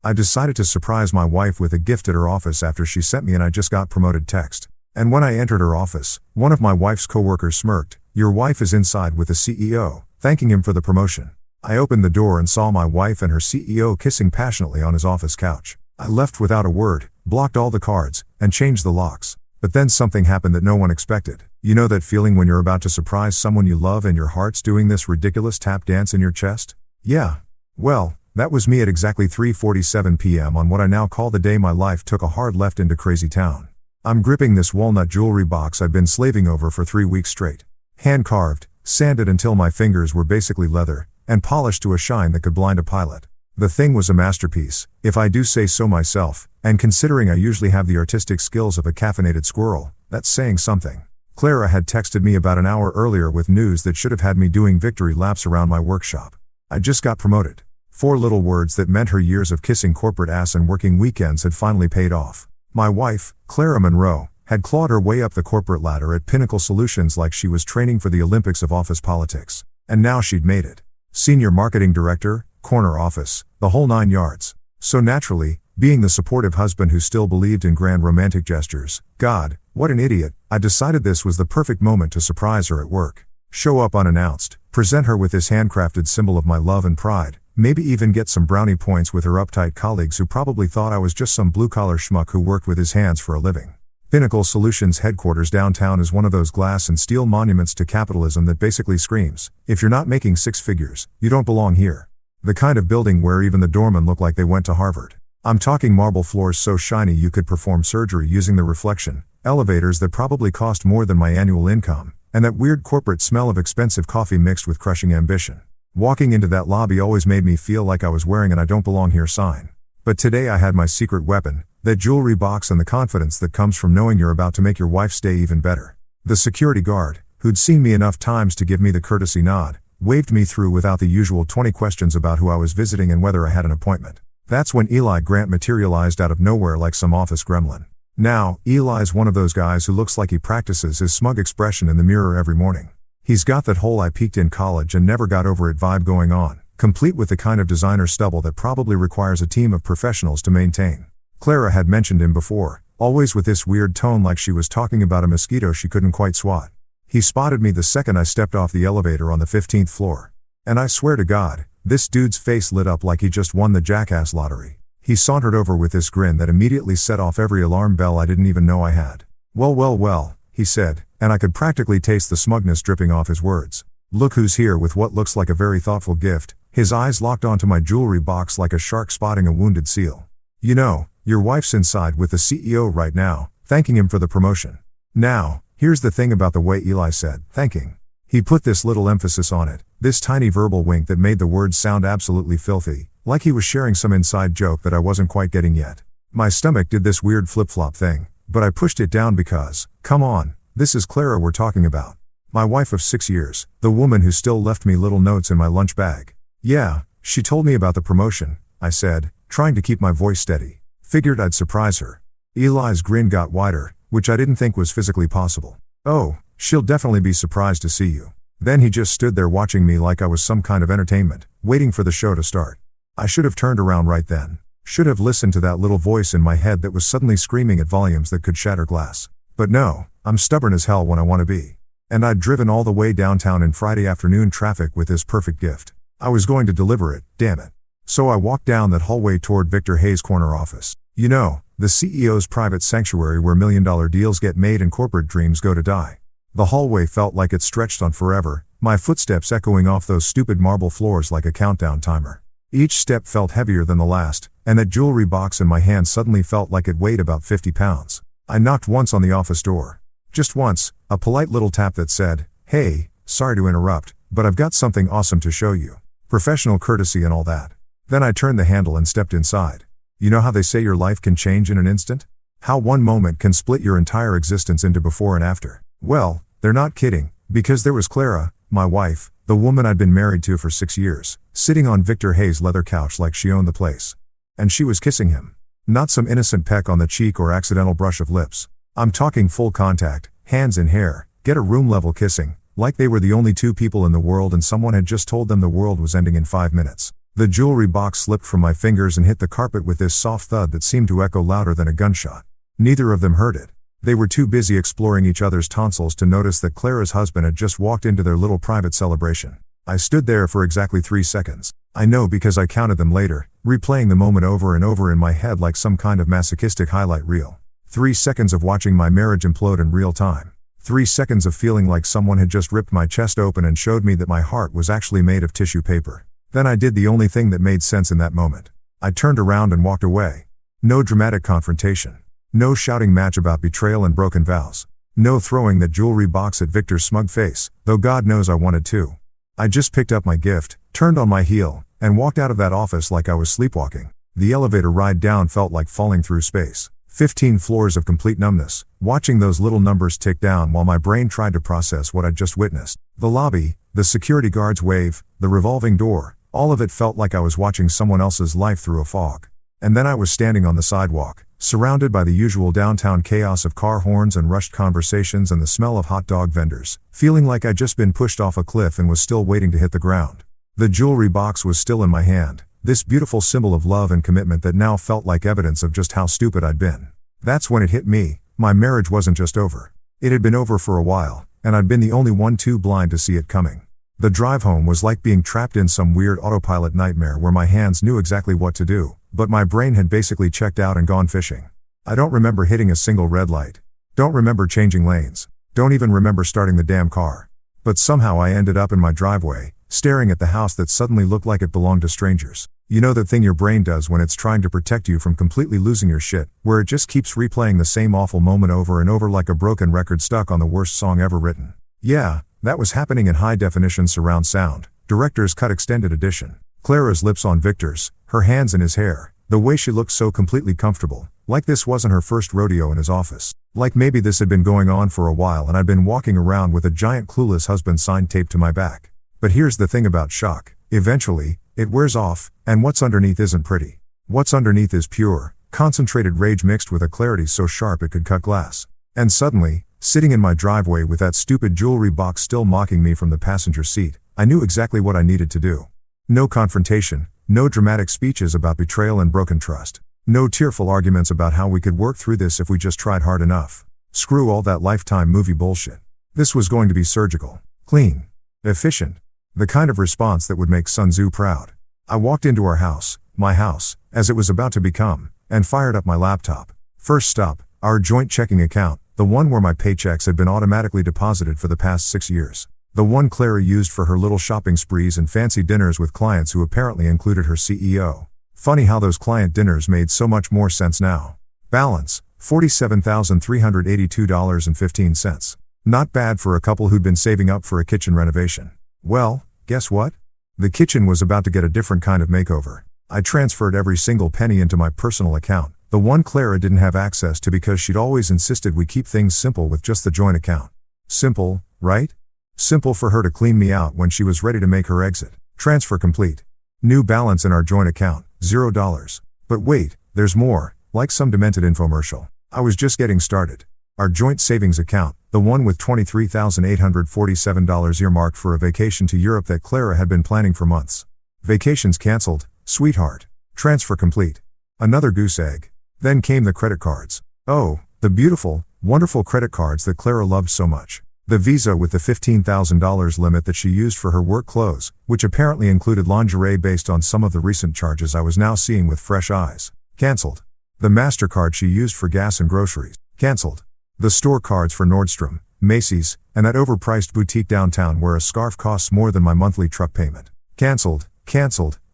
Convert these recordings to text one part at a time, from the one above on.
I decided to surprise my wife with a gift at her office after she sent me an "I just got promoted" text. And when I entered her office, one of my wife's coworkers smirked, "Your wife is inside with the CEO, thanking him for the promotion." I opened the door and saw my wife and her CEO kissing passionately on his office couch. I left without a word, blocked all the cards, and changed the locks. But then something happened that no one expected. You know that feeling when you're about to surprise someone you love and your heart's doing this ridiculous tap dance in your chest? Yeah. Well, that was me at exactly 3:47 p.m. on what I now call the day my life took a hard left into crazy town. I'm gripping this walnut jewelry box I've been slaving over for 3 weeks straight. Hand-carved, sanded until my fingers were basically leather, and polished to a shine that could blind a pilot. The thing was a masterpiece, if I do say so myself, and considering I usually have the artistic skills of a caffeinated squirrel, that's saying something. Clara had texted me about an hour earlier with news that should have had me doing victory laps around my workshop. I just got promoted. 4 little words that meant her years of kissing corporate ass and working weekends had finally paid off. My wife, Clara Monroe, had clawed her way up the corporate ladder at Pinnacle Solutions like she was training for the Olympics of office politics. And now she'd made it. Senior marketing director, corner office, the whole 9 yards. So naturally, being the supportive husband who still believed in grand romantic gestures, God, what an idiot, I decided this was the perfect moment to surprise her at work. Show up unannounced, present her with this handcrafted symbol of my love and pride, maybe even get some brownie points with her uptight colleagues who probably thought I was just some blue-collar schmuck who worked with his hands for a living. Pinnacle Solutions headquarters downtown is one of those glass and steel monuments to capitalism that basically screams, if you're not making 6 figures, you don't belong here. The kind of building where even the doormen look like they went to Harvard. I'm talking marble floors so shiny you could perform surgery using the reflection, elevators that probably cost more than my annual income, and that weird corporate smell of expensive coffee mixed with crushing ambition. Walking into that lobby always made me feel like I was wearing an "I don't belong here" sign. But today I had my secret weapon, that jewelry box, and the confidence that comes from knowing you're about to make your wife's day even better. The security guard, who'd seen me enough times to give me the courtesy nod, waved me through without the usual 20 questions about who I was visiting and whether I had an appointment. That's when Eli Grant materialized out of nowhere like some office gremlin. Now, Eli's one of those guys who looks like he practices his smug expression in the mirror every morning. He's got that whole "I peaked in college and never got over it" vibe going on, complete with the kind of designer stubble that probably requires a team of professionals to maintain. Clara had mentioned him before, always with this weird tone like she was talking about a mosquito she couldn't quite swat. He spotted me the second I stepped off the elevator on the 15th floor. And I swear to God, this dude's face lit up like he just won the Jackass lottery. He sauntered over with this grin that immediately set off every alarm bell I didn't even know I had. Well, he said, and I could practically taste the smugness dripping off his words. "Look who's here with what looks like a very thoughtful gift." His eyes locked onto my jewelry box like a shark spotting a wounded seal. "You know, your wife's inside with the CEO right now, thanking him for the promotion." Now, here's the thing about the way Eli said, "thanking." He put this little emphasis on it, this tiny verbal wink that made the words sound absolutely filthy, like he was sharing some inside joke that I wasn't quite getting yet. My stomach did this weird flip-flop thing, but I pushed it down because, come on, this is Clara we're talking about. My wife of 6 years, the woman who still left me little notes in my lunch bag. "Yeah, she told me about the promotion," I said, trying to keep my voice steady. Figured I'd surprise her. Eli's grin got wider, which I didn't think was physically possible. "Oh, she'll definitely be surprised to see you." Then he just stood there watching me like I was some kind of entertainment, waiting for the show to start. I should have turned around right then. Should have listened to that little voice in my head that was suddenly screaming at volumes that could shatter glass. But no, I'm stubborn as hell when I want to be. And I'd driven all the way downtown in Friday afternoon traffic with this perfect gift. I was going to deliver it, damn it. So I walked down that hallway toward Victor Hayes' corner office. You know, the CEO's private sanctuary where million-dollar deals get made and corporate dreams go to die. The hallway felt like it stretched on forever, my footsteps echoing off those stupid marble floors like a countdown timer. Each step felt heavier than the last, and that jewelry box in my hand suddenly felt like it weighed about 50 pounds. I knocked once on the office door. Just once, a polite little tap that said, "Hey, sorry to interrupt, but I've got something awesome to show you." Professional courtesy and all that. Then I turned the handle and stepped inside. You know how they say your life can change in an instant? How one moment can split your entire existence into before and after? Well, they're not kidding, because there was Clara, my wife, the woman I'd been married to for 6 years, sitting on Victor Hayes' leather couch like she owned the place. And she was kissing him. Not some innocent peck on the cheek or accidental brush of lips. I'm talking full contact, hands in hair, get a room level kissing, like they were the only 2 people in the world and someone had just told them the world was ending in 5 minutes. The jewelry box slipped from my fingers and hit the carpet with this soft thud that seemed to echo louder than a gunshot. Neither of them heard it. They were too busy exploring each other's tonsils to notice that Clara's husband had just walked into their little private celebration. I stood there for exactly 3 seconds. I know because I counted them later, replaying the moment over and over in my head like some kind of masochistic highlight reel. 3 seconds of watching my marriage implode in real time. 3 seconds of feeling like someone had just ripped my chest open and showed me that my heart was actually made of tissue paper. Then I did the only thing that made sense in that moment. I turned around and walked away. No dramatic confrontation. No shouting match about betrayal and broken vows. No throwing that jewelry box at Victor's smug face, though God knows I wanted to. I just picked up my gift, turned on my heel, and walked out of that office like I was sleepwalking. The elevator ride down felt like falling through space. 15 floors of complete numbness, watching those little numbers tick down while my brain tried to process what I'd just witnessed. The lobby, the security guard's wave, the revolving door, all of it felt like I was watching someone else's life through a fog. And then I was standing on the sidewalk, surrounded by the usual downtown chaos of car horns and rushed conversations and the smell of hot dog vendors, feeling like I'd just been pushed off a cliff and was still waiting to hit the ground. The jewelry box was still in my hand, this beautiful symbol of love and commitment that now felt like evidence of just how stupid I'd been. That's when it hit me, my marriage wasn't just over. It had been over for a while, and I'd been the only one too blind to see it coming. The drive home was like being trapped in some weird autopilot nightmare where my hands knew exactly what to do, but my brain had basically checked out and gone fishing. I don't remember hitting a single red light. Don't remember changing lanes. Don't even remember starting the damn car. But somehow I ended up in my driveway, staring at the house that suddenly looked like it belonged to strangers. You know that thing your brain does when it's trying to protect you from completely losing your shit, where it just keeps replaying the same awful moment over and over like a broken record stuck on the worst song ever written. Yeah, that was happening in high-definition surround sound, director's cut extended edition. Clara's lips on Victor's, her hands in his hair, the way she looked so completely comfortable, like this wasn't her first rodeo in his office. Like maybe this had been going on for a while and I'd been walking around with a giant clueless husband sign taped to my back. But here's the thing about shock, eventually, it wears off, and what's underneath isn't pretty. What's underneath is pure, concentrated rage mixed with a clarity so sharp it could cut glass. And suddenly, sitting in my driveway with that stupid jewelry box still mocking me from the passenger seat, I knew exactly what I needed to do. No confrontation, no dramatic speeches about betrayal and broken trust. No tearful arguments about how we could work through this if we just tried hard enough. Screw all that Lifetime movie bullshit. This was going to be surgical, clean, efficient. The kind of response that would make Sun Tzu proud. I walked into our house, my house, as it was about to become, and fired up my laptop. First stop, our joint checking account, the one where my paychecks had been automatically deposited for the past 6 years. The one Clara used for her little shopping sprees and fancy dinners with clients who apparently included her CEO. Funny how those client dinners made so much more sense now. Balance, $47,382.15. Not bad for a couple who'd been saving up for a kitchen renovation. Well, guess what? The kitchen was about to get a different kind of makeover. I transferred every single penny into my personal account, the one Clara didn't have access to because she'd always insisted we keep things simple with just the joint account. Simple, right? Simple for her to clean me out when she was ready to make her exit. Transfer complete. New balance in our joint account, $0. But wait, there's more, like some demented infomercial. I was just getting started. Our joint savings account, the one with $23,847 earmarked for a vacation to Europe that Clara had been planning for months. Vacations canceled, sweetheart. Transfer complete. Another goose egg. Then came the credit cards. Oh, the beautiful, wonderful credit cards that Clara loved so much. The Visa with the $15,000 limit that she used for her work clothes, which apparently included lingerie based on some of the recent charges I was now seeing with fresh eyes. Cancelled. The MasterCard she used for gas and groceries. Cancelled. The store cards for Nordstrom, Macy's, and that overpriced boutique downtown where a scarf costs more than my monthly truck payment. Cancelled,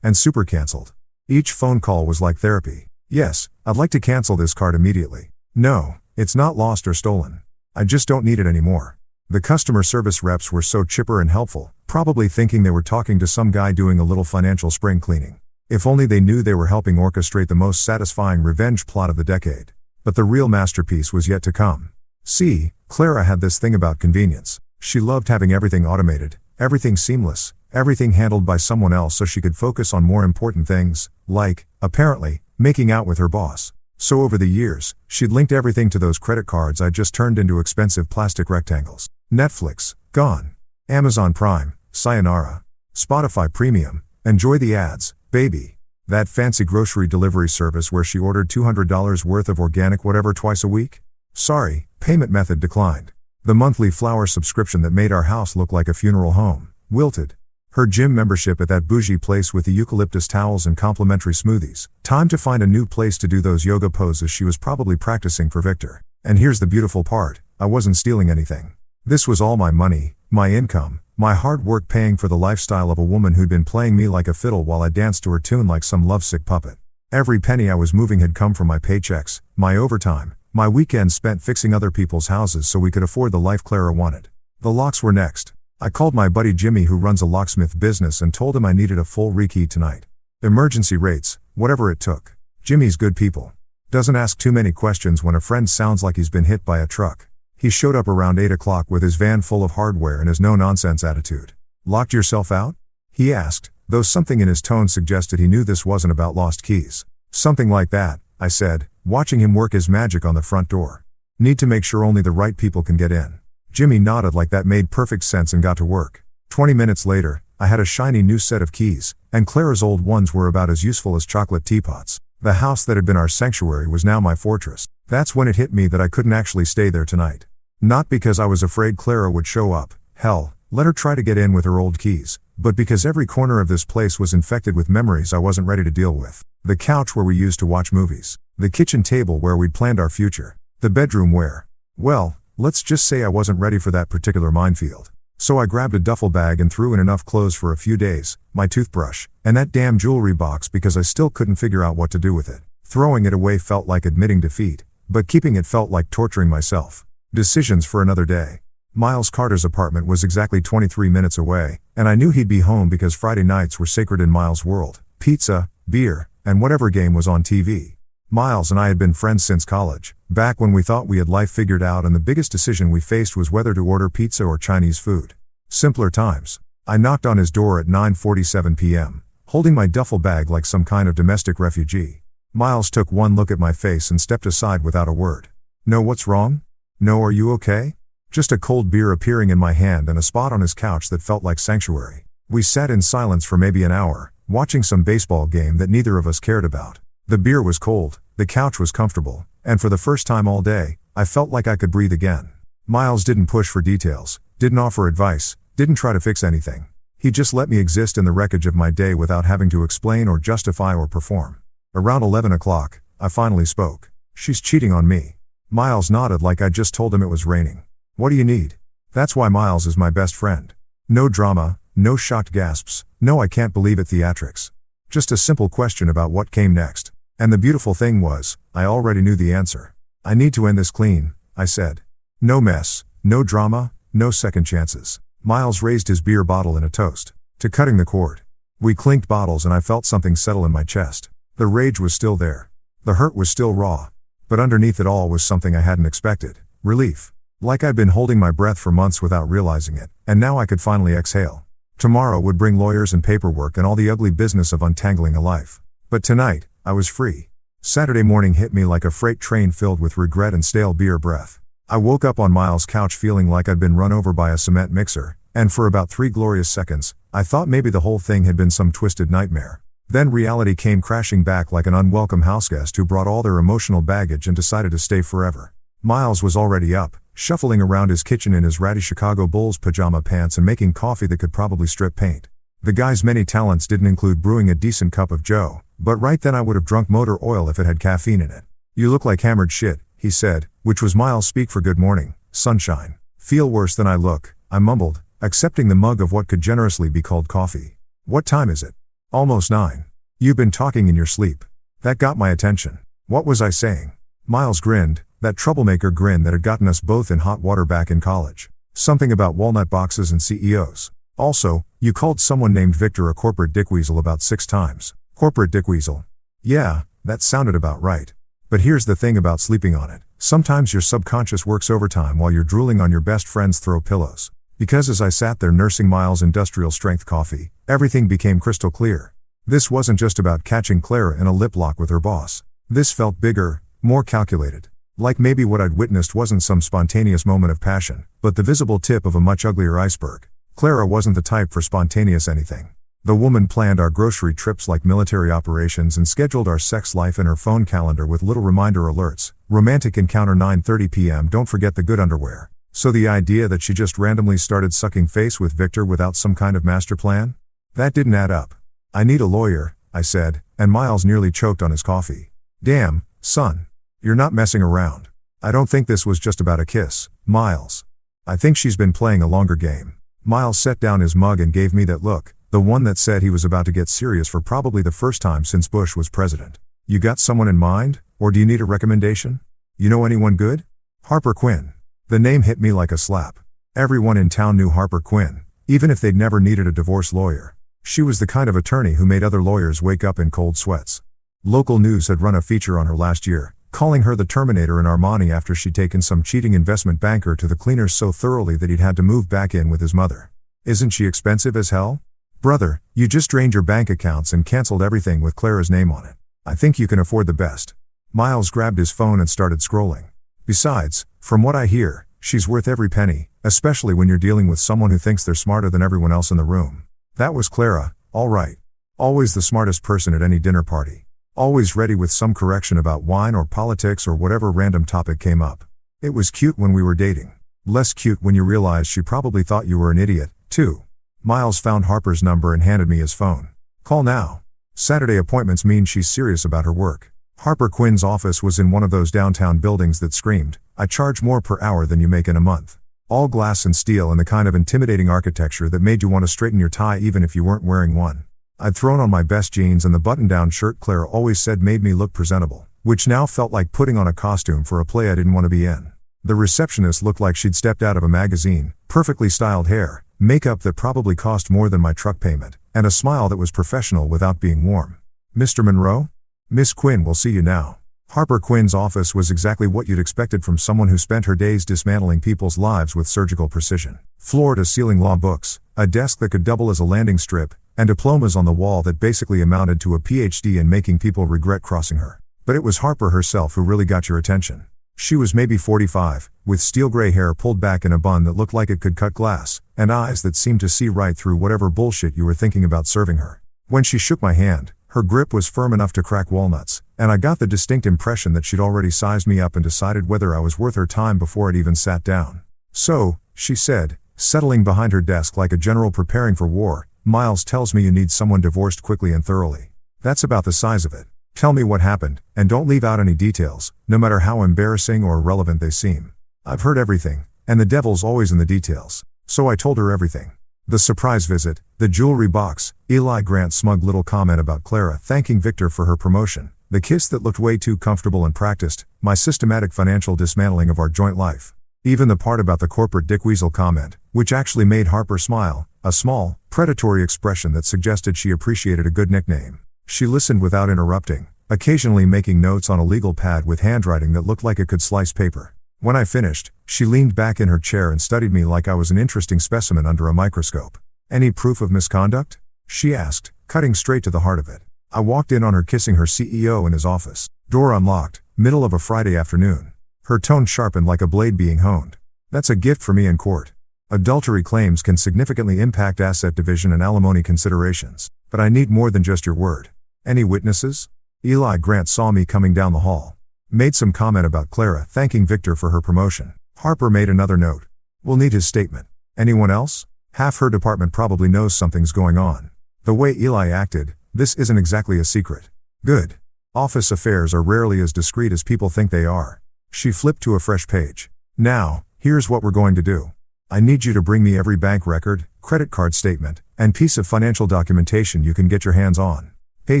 and super cancelled. Each phone call was like therapy. Yes, I'd like to cancel this card immediately. No, it's not lost or stolen. I just don't need it anymore. The customer service reps were so chipper and helpful, probably thinking they were talking to some guy doing a little financial spring cleaning. If only they knew they were helping orchestrate the most satisfying revenge plot of the decade. But the real masterpiece was yet to come. See, Clara had this thing about convenience. She loved having everything automated, everything seamless, everything handled by someone else so she could focus on more important things, like, apparently, making out with her boss. So over the years, she'd linked everything to those credit cards I'd just turned into expensive plastic rectangles. Netflix, gone. Amazon Prime, sayonara. Spotify Premium, enjoy the ads. Baby. That fancy grocery delivery service where she ordered $200 worth of organic whatever twice a week? Sorry, payment method declined. The monthly flower subscription that made our house look like a funeral home, wilted. Her gym membership at that bougie place with the eucalyptus towels and complimentary smoothies. Time to find a new place to do those yoga poses she was probably practicing for Victor. And here's the beautiful part, I wasn't stealing anything. This was all my money, my income, my hard work paying for the lifestyle of a woman who'd been playing me like a fiddle while I danced to her tune like some lovesick puppet. Every penny I was moving had come from my paychecks, my overtime, my weekends spent fixing other people's houses so we could afford the life Clara wanted. The locks were next. I called my buddy Jimmy who runs a locksmith business and told him I needed a full rekey tonight. Emergency rates, whatever it took. Jimmy's good people. Doesn't ask too many questions when a friend sounds like he's been hit by a truck. He showed up around 8 o'clock with his van full of hardware and his no-nonsense attitude. Locked yourself out? He asked, though something in his tone suggested he knew this wasn't about lost keys. Something like that, I said, watching him work his magic on the front door. Need to make sure only the right people can get in. Jimmy nodded like that made perfect sense and got to work. 20 minutes later, I had a shiny new set of keys, and Clara's old ones were about as useful as chocolate teapots. The house that had been our sanctuary was now my fortress. That's when it hit me that I couldn't actually stay there tonight. Not because I was afraid Clara would show up, hell, let her try to get in with her old keys, but because every corner of this place was infected with memories I wasn't ready to deal with. The couch where we used to watch movies. The kitchen table where we'd planned our future. The bedroom where, well, let's just say I wasn't ready for that particular minefield. So I grabbed a duffel bag and threw in enough clothes for a few days, my toothbrush, and that damn jewelry box because I still couldn't figure out what to do with it. Throwing it away felt like admitting defeat, but keeping it felt like torturing myself. Decisions for another day. Miles Carter's apartment was exactly 23 minutes away, and I knew he'd be home because Friday nights were sacred in Miles' world. Pizza, beer, and whatever game was on TV. Miles and I had been friends since college, back when we thought we had life figured out and the biggest decision we faced was whether to order pizza or Chinese food. Simpler times. I knocked on his door at 9:47 p.m., holding my duffel bag like some kind of domestic refugee. Miles took one look at my face and stepped aside without a word. No, what's wrong? No, are you okay? Just a cold beer appearing in my hand and a spot on his couch that felt like sanctuary. We sat in silence for maybe an hour, watching some baseball game that neither of us cared about. The beer was cold, the couch was comfortable, and for the first time all day, I felt like I could breathe again. Miles didn't push for details, didn't offer advice, didn't try to fix anything. He just let me exist in the wreckage of my day without having to explain or justify or perform. Around 11 o'clock, I finally spoke. She's cheating on me. Miles nodded like I'd just told him it was raining. What do you need? That's why Miles is my best friend. No drama, no shocked gasps, no I can't believe it theatrics. Just a simple question about what came next. And the beautiful thing was, I already knew the answer. I need to end this clean, I said. No mess, no drama, no second chances. Miles raised his beer bottle in a toast to cutting the cord. We clinked bottles and I felt something settle in my chest. The rage was still there. The hurt was still raw. But underneath it all was something I hadn't expected. Relief. Like I'd been holding my breath for months without realizing it, and now I could finally exhale. Tomorrow would bring lawyers and paperwork and all the ugly business of untangling a life. But tonight, I was free. Saturday morning hit me like a freight train filled with regret and stale beer breath. I woke up on Miles' couch feeling like I'd been run over by a cement mixer, and for about 3 glorious seconds, I thought maybe the whole thing had been some twisted nightmare. Then reality came crashing back like an unwelcome houseguest who brought all their emotional baggage and decided to stay forever. Miles was already up, shuffling around his kitchen in his ratty Chicago Bulls pajama pants and making coffee that could probably strip paint. The guy's many talents didn't include brewing a decent cup of joe, but right then I would have drunk motor oil if it had caffeine in it. You look like hammered shit, he said, which was Miles speak for good morning, sunshine. Feel worse than I look, I mumbled, accepting the mug of what could generously be called coffee. What time is it? Almost 9. You've been talking in your sleep. That got my attention. What was I saying? Miles grinned, that troublemaker grin that had gotten us both in hot water back in college. Something about walnut boxes and CEOs. Also, you called someone named Victor a corporate dickweasel about 6 times. Corporate dickweasel. Yeah, that sounded about right. But here's the thing about sleeping on it. Sometimes your subconscious works overtime while you're drooling on your best friend's throw pillows. Because as I sat there nursing Miles' industrial strength coffee, everything became crystal clear. This wasn't just about catching Clara in a lip lock with her boss. This felt bigger, more calculated. Like maybe what I'd witnessed wasn't some spontaneous moment of passion, but the visible tip of a much uglier iceberg. Clara wasn't the type for spontaneous anything. The woman planned our grocery trips like military operations and scheduled our sex life in her phone calendar with little reminder alerts. Romantic encounter 9:30 p.m. Don't forget the good underwear. So the idea that she just randomly started sucking face with Victor without some kind of master plan? That didn't add up. I need a lawyer, I said, and Miles nearly choked on his coffee. Damn, son. You're not messing around. I don't think this was just about a kiss, Miles. I think she's been playing a longer game. Miles set down his mug and gave me that look, the one that said he was about to get serious for probably the first time since Bush was president. You got someone in mind, or do you need a recommendation? You know anyone good? Harper Quinn. The name hit me like a slap. Everyone in town knew Harper Quinn, even if they'd never needed a divorce lawyer. She was the kind of attorney who made other lawyers wake up in cold sweats. Local news had run a feature on her last year, calling her the Terminator in Armani after she'd taken some cheating investment banker to the cleaners so thoroughly that he'd had to move back in with his mother. Isn't she expensive as hell? Brother, you just drained your bank accounts and canceled everything with Clara's name on it. I think you can afford the best. Miles grabbed his phone and started scrolling. Besides, from what I hear, she's worth every penny, especially when you're dealing with someone who thinks they're smarter than everyone else in the room. That was Clara, all right. Always the smartest person at any dinner party. Always ready with some correction about wine or politics or whatever random topic came up. It was cute when we were dating. Less cute when you realized she probably thought you were an idiot, too. Miles found Harper's number and handed me his phone. Call now. Saturday appointments mean she's serious about her work. Harper Quinn's office was in one of those downtown buildings that screamed, I charge more per hour than you make in a month. All glass and steel and the kind of intimidating architecture that made you want to straighten your tie even if you weren't wearing one. I'd thrown on my best jeans and the button-down shirt Clara always said made me look presentable, which now felt like putting on a costume for a play I didn't want to be in. The receptionist looked like she'd stepped out of a magazine, perfectly styled hair, makeup that probably cost more than my truck payment, and a smile that was professional without being warm. Mr. Monroe? Miss Quinn will see you now. Harper Quinn's office was exactly what you'd expected from someone who spent her days dismantling people's lives with surgical precision. Floor-to-ceiling law books, a desk that could double as a landing strip, and diplomas on the wall that basically amounted to a PhD in making people regret crossing her. But it was Harper herself who really got your attention. She was maybe 45, with steel gray hair pulled back in a bun that looked like it could cut glass, and eyes that seemed to see right through whatever bullshit you were thinking about serving her. When she shook my hand, her grip was firm enough to crack walnuts, and I got the distinct impression that she'd already sized me up and decided whether I was worth her time before I'd even sat down. So, she said, settling behind her desk like a general preparing for war, Miles tells me you need someone divorced quickly and thoroughly. That's about the size of it. Tell me what happened, and don't leave out any details, no matter how embarrassing or irrelevant they seem. I've heard everything, and the devil's always in the details. So I told her everything. The surprise visit, the jewelry box, Eli Grant's smug little comment about Clara thanking Victor for her promotion, the kiss that looked way too comfortable and practiced, my systematic financial dismantling of our joint life. Even the part about the corporate dickweasel comment, which actually made Harper smile, a small, predatory expression that suggested she appreciated a good nickname. She listened without interrupting, occasionally making notes on a legal pad with handwriting that looked like it could slice paper. When I finished, she leaned back in her chair and studied me like I was an interesting specimen under a microscope. Any proof of misconduct? She asked, cutting straight to the heart of it. I walked in on her kissing her CEO in his office. Door unlocked, middle of a Friday afternoon. Her tone sharpened like a blade being honed. That's a gift for me in court. Adultery claims can significantly impact asset division and alimony considerations, but I need more than just your word. Any witnesses? Eli Grant saw me coming down the hall. Made some comment about Clara thanking Victor for her promotion. Harper made another note. We'll need his statement. Anyone else? Half her department probably knows something's going on. The way Eli acted, this isn't exactly a secret. Good. Office affairs are rarely as discreet as people think they are. She flipped to a fresh page. Now, here's what we're going to do. I need you to bring me every bank record, credit card statement, and piece of financial documentation you can get your hands on. Pay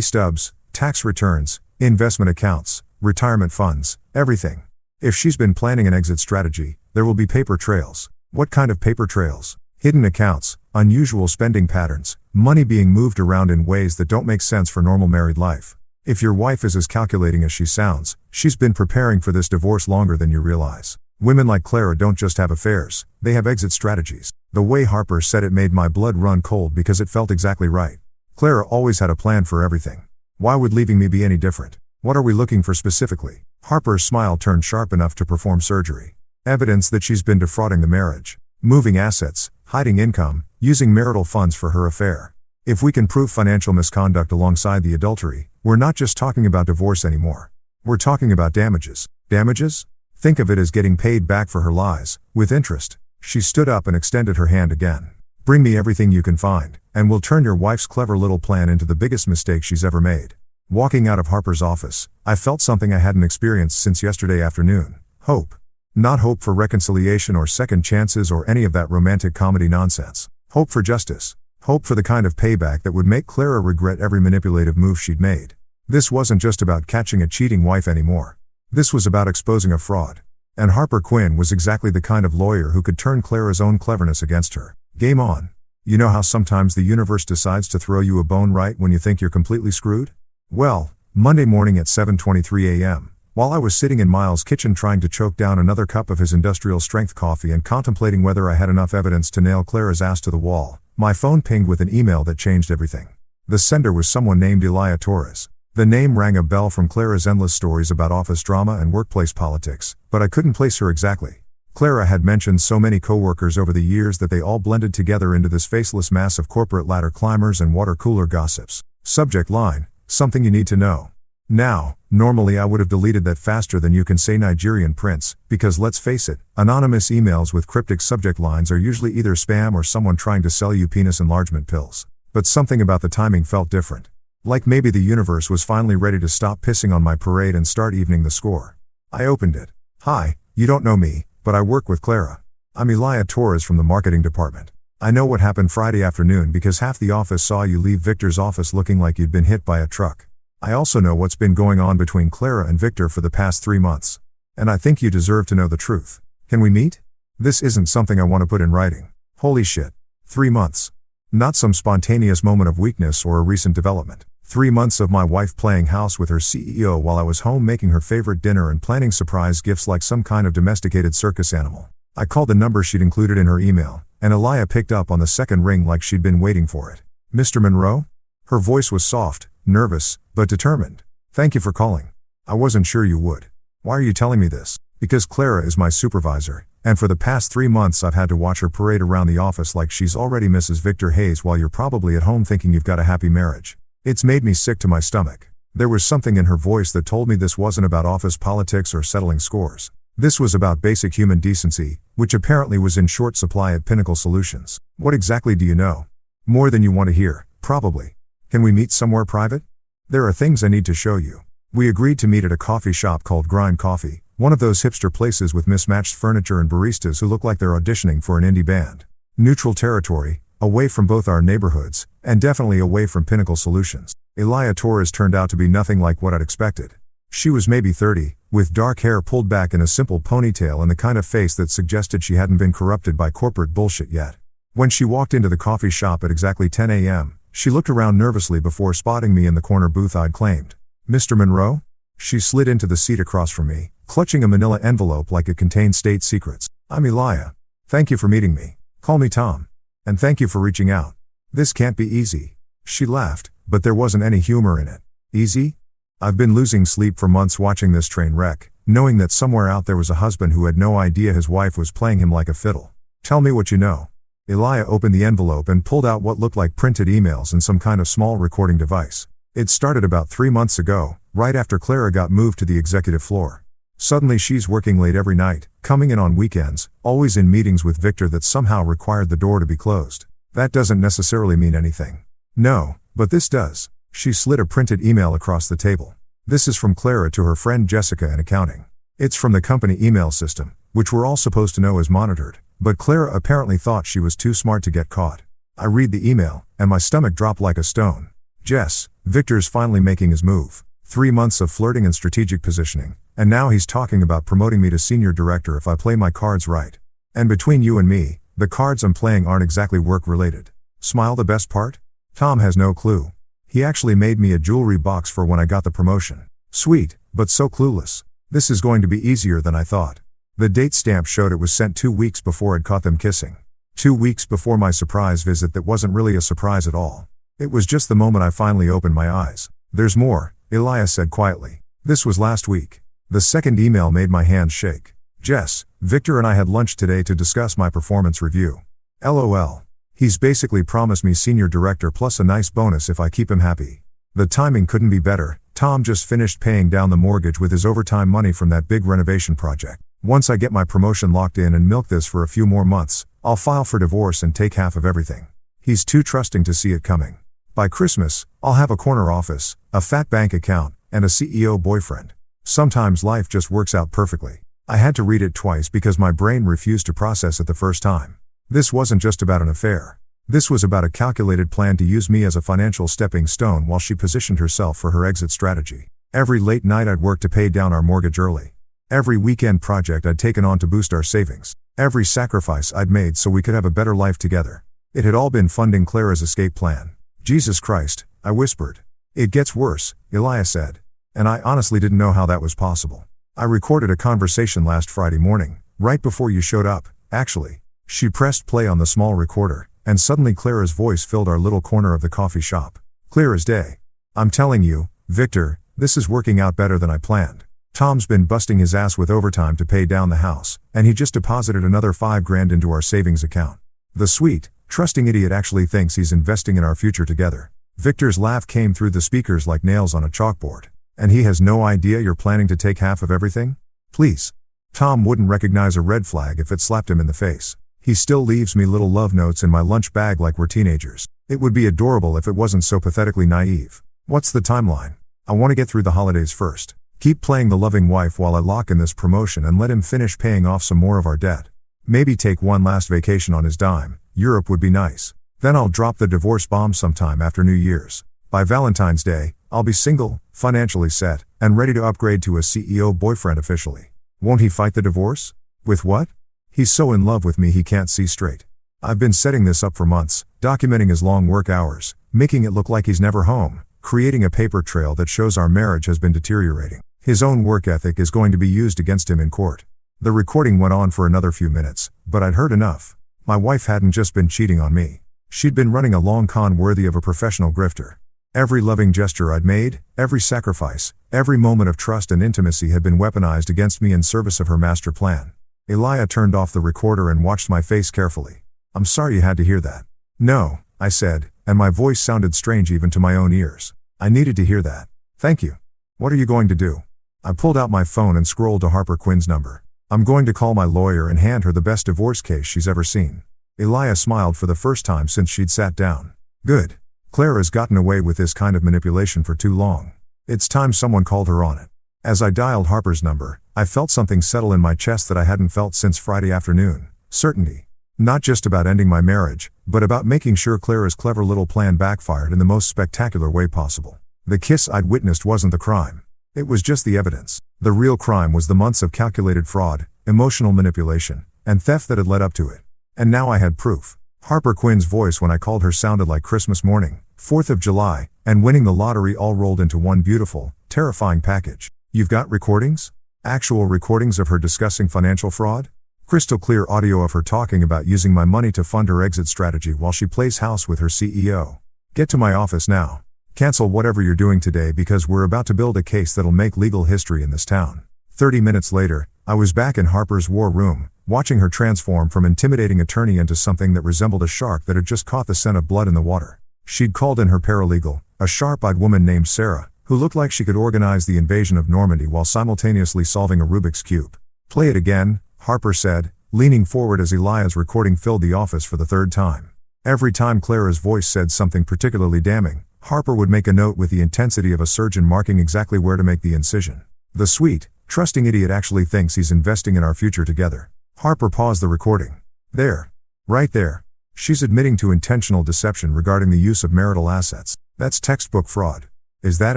stubs, tax returns, investment accounts, retirement funds, everything. If she's been planning an exit strategy, there will be paper trails. What kind of paper trails? Hidden accounts, unusual spending patterns, money being moved around in ways that don't make sense for normal married life. If your wife is as calculating as she sounds, she's been preparing for this divorce longer than you realize. Women like Clara don't just have affairs, they have exit strategies. The way Harper said it made my blood run cold because it felt exactly right. Clara always had a plan for everything. Why would leaving me be any different? What are we looking for specifically? Harper's smile turned sharp enough to perform surgery. Evidence that she's been defrauding the marriage. Moving assets, hiding income, using marital funds for her affair. If we can prove financial misconduct alongside the adultery, we're not just talking about divorce anymore. We're talking about damages. Damages? Think of it as getting paid back for her lies, with interest. She stood up and extended her hand again. Bring me everything you can find, and we'll turn your wife's clever little plan into the biggest mistake she's ever made. Walking out of Harper's office, I felt something I hadn't experienced since yesterday afternoon. Hope. Not hope for reconciliation or second chances or any of that romantic comedy nonsense. Hope for justice. Hope for the kind of payback that would make Clara regret every manipulative move she'd made. This wasn't just about catching a cheating wife anymore. This was about exposing a fraud. And Harper Quinn was exactly the kind of lawyer who could turn Clara's own cleverness against her. Game on. You know how sometimes the universe decides to throw you a bone right when you think you're completely screwed? Well, Monday morning at 7:23 a.m., while I was sitting in Miles' kitchen trying to choke down another cup of his industrial-strength coffee and contemplating whether I had enough evidence to nail Clara's ass to the wall, my phone pinged with an email that changed everything. The sender was someone named Elia Torres. The name rang a bell from Clara's endless stories about office drama and workplace politics, but I couldn't place her exactly. Clara had mentioned so many coworkers over the years that they all blended together into this faceless mass of corporate ladder climbers and water cooler gossips. Subject line: something you need to know. Now, normally I would have deleted that faster than you can say Nigerian prince, because let's face it, anonymous emails with cryptic subject lines are usually either spam or someone trying to sell you penis enlargement pills. But something about the timing felt different. Like maybe the universe was finally ready to stop pissing on my parade and start evening the score. I opened it. Hi, you don't know me, but I work with Clara. I'm Elia Torres from the marketing department. I know what happened Friday afternoon because half the office saw you leave Victor's office looking like you'd been hit by a truck. I also know what's been going on between Clara and Victor for the past 3 months. And I think you deserve to know the truth. Can we meet? This isn't something I want to put in writing. Holy shit. 3 months. Not some spontaneous moment of weakness or a recent development. 3 months of my wife playing house with her CEO while I was home making her favorite dinner and planning surprise gifts like some kind of domesticated circus animal. I called the number she'd included in her email, and Elia picked up on the second ring like she'd been waiting for it. Mr. Monroe? Her voice was soft, nervous, but determined. Thank you for calling. I wasn't sure you would. Why are you telling me this? Because Clara is my supervisor, and for the past 3 months I've had to watch her parade around the office like she's already Mrs. Victor Hayes while you're probably at home thinking you've got a happy marriage. It's made me sick to my stomach. There was something in her voice that told me this wasn't about office politics or settling scores. This was about basic human decency, which apparently was in short supply at Pinnacle Solutions. What exactly do you know? More than you want to hear, probably. Can we meet somewhere private? There are things I need to show you. We agreed to meet at a coffee shop called Grind Coffee, one of those hipster places with mismatched furniture and baristas who look like they're auditioning for an indie band. Neutral territory, away from both our neighborhoods, and definitely away from Pinnacle Solutions. Elia Torres turned out to be nothing like what I'd expected. She was maybe 30, with dark hair pulled back in a simple ponytail and the kind of face that suggested she hadn't been corrupted by corporate bullshit yet. When she walked into the coffee shop at exactly 10 a.m., she looked around nervously before spotting me in the corner booth I'd claimed. Mr. Monroe? She slid into the seat across from me, clutching a manila envelope like it contained state secrets. I'm Elia. Thank you for meeting me. Call me Tom. And thank you for reaching out. This can't be easy. She laughed, but there wasn't any humor in it. Easy? I've been losing sleep for months watching this train wreck, knowing that somewhere out there was a husband who had no idea his wife was playing him like a fiddle. Tell me what you know. Elia opened the envelope and pulled out what looked like printed emails and some kind of small recording device. It started about 3 months ago, right after Clara got moved to the executive floor. Suddenly she's working late every night, coming in on weekends, always in meetings with Victor that somehow required the door to be closed. That doesn't necessarily mean anything. No, but this does. She slid a printed email across the table. This is from Clara to her friend Jessica in accounting. It's from the company email system, which we're all supposed to know is monitored, but Clara apparently thought she was too smart to get caught. I read the email, and my stomach dropped like a stone. Jess, Victor's finally making his move. 3 months of flirting and strategic positioning, and now he's talking about promoting me to senior director if I play my cards right. And between you and me, the cards I'm playing aren't exactly work-related. Smile the best part? Tom has no clue. He actually made me a jewelry box for when I got the promotion. Sweet, but so clueless. This is going to be easier than I thought. The date stamp showed it was sent 2 weeks before I'd caught them kissing. 2 weeks before my surprise visit that wasn't really a surprise at all. It was just the moment I finally opened my eyes. There's more, Elia said quietly. This was last week. The second email made my hands shake. Jess, Victor and I had lunch today to discuss my performance review. LOL. He's basically promised me senior director plus a nice bonus if I keep him happy. The timing couldn't be better. Tom just finished paying down the mortgage with his overtime money from that big renovation project. Once I get my promotion locked in and milk this for a few more months, I'll file for divorce and take half of everything. He's too trusting to see it coming. By Christmas, I'll have a corner office, a fat bank account, and a CEO boyfriend. Sometimes life just works out perfectly. I had to read it twice because my brain refused to process it the first time. This wasn't just about an affair. This was about a calculated plan to use me as a financial stepping stone while she positioned herself for her exit strategy. Every late night I'd worked to pay down our mortgage early. Every weekend project I'd taken on to boost our savings. Every sacrifice I'd made so we could have a better life together. It had all been funding Clara's escape plan. Jesus Christ, I whispered. It gets worse, Elijah said. And I honestly didn't know how that was possible. I recorded a conversation last Friday morning, right before you showed up, actually. She pressed play on the small recorder, and suddenly Clara's voice filled our little corner of the coffee shop. Clear as day. I'm telling you, Victor, this is working out better than I planned. Tom's been busting his ass with overtime to pay down the house, and he just deposited another $5,000 into our savings account. The sweet, trusting idiot actually thinks he's investing in our future together. Victor's laugh came through the speakers like nails on a chalkboard. And he has no idea you're planning to take half of everything? Please. Tom wouldn't recognize a red flag if it slapped him in the face. He still leaves me little love notes in my lunch bag like we're teenagers. It would be adorable if it wasn't so pathetically naive. What's the timeline? I want to get through the holidays first. Keep playing the loving wife while I lock in this promotion and let him finish paying off some more of our debt. Maybe take one last vacation on his dime. Europe would be nice. Then I'll drop the divorce bomb sometime after New Year's. By Valentine's Day, I'll be single, financially set, and ready to upgrade to a CEO boyfriend officially. Won't he fight the divorce? With what? He's so in love with me he can't see straight. I've been setting this up for months, documenting his long work hours, making it look like he's never home, creating a paper trail that shows our marriage has been deteriorating. His own work ethic is going to be used against him in court. The recording went on for another few minutes, but I'd heard enough. My wife hadn't just been cheating on me. She'd been running a long con worthy of a professional grifter. Every loving gesture I'd made, every sacrifice, every moment of trust and intimacy had been weaponized against me in service of her master plan. Elijah turned off the recorder and watched my face carefully. I'm sorry you had to hear that. No, I said, and my voice sounded strange even to my own ears. I needed to hear that. Thank you. What are you going to do? I pulled out my phone and scrolled to Harper Quinn's number. I'm going to call my lawyer and hand her the best divorce case she's ever seen. Elijah smiled for the first time since she'd sat down. Good. Clara's gotten away with this kind of manipulation for too long. It's time someone called her on it. As I dialed Harper's number, I felt something settle in my chest that I hadn't felt since Friday afternoon. Certainty. Not just about ending my marriage, but about making sure Clara's clever little plan backfired in the most spectacular way possible. The kiss I'd witnessed wasn't the crime. It was just the evidence. The real crime was the months of calculated fraud, emotional manipulation, and theft that had led up to it. And now I had proof. Harper Quinn's voice when I called her sounded like Christmas morning, 4th of July, and winning the lottery all rolled into one beautiful, terrifying package. You've got recordings? Actual recordings of her discussing financial fraud? Crystal clear audio of her talking about using my money to fund her exit strategy while she plays house with her CEO. Get to my office now. Cancel whatever you're doing today because we're about to build a case that'll make legal history in this town. 30 minutes later, I was back in Harper's war room, watching her transform from intimidating attorney into something that resembled a shark that had just caught the scent of blood in the water. She'd called in her paralegal, a sharp-eyed woman named Sarah, who looked like she could organize the invasion of Normandy while simultaneously solving a Rubik's Cube. Play it again, Harper said, leaning forward as Elijah's recording filled the office for the third time. Every time Clara's voice said something particularly damning, Harper would make a note with the intensity of a surgeon marking exactly where to make the incision. The sweet, trusting idiot actually thinks he's investing in our future together. Harper paused the recording. There. Right there. She's admitting to intentional deception regarding the use of marital assets. That's textbook fraud. Is that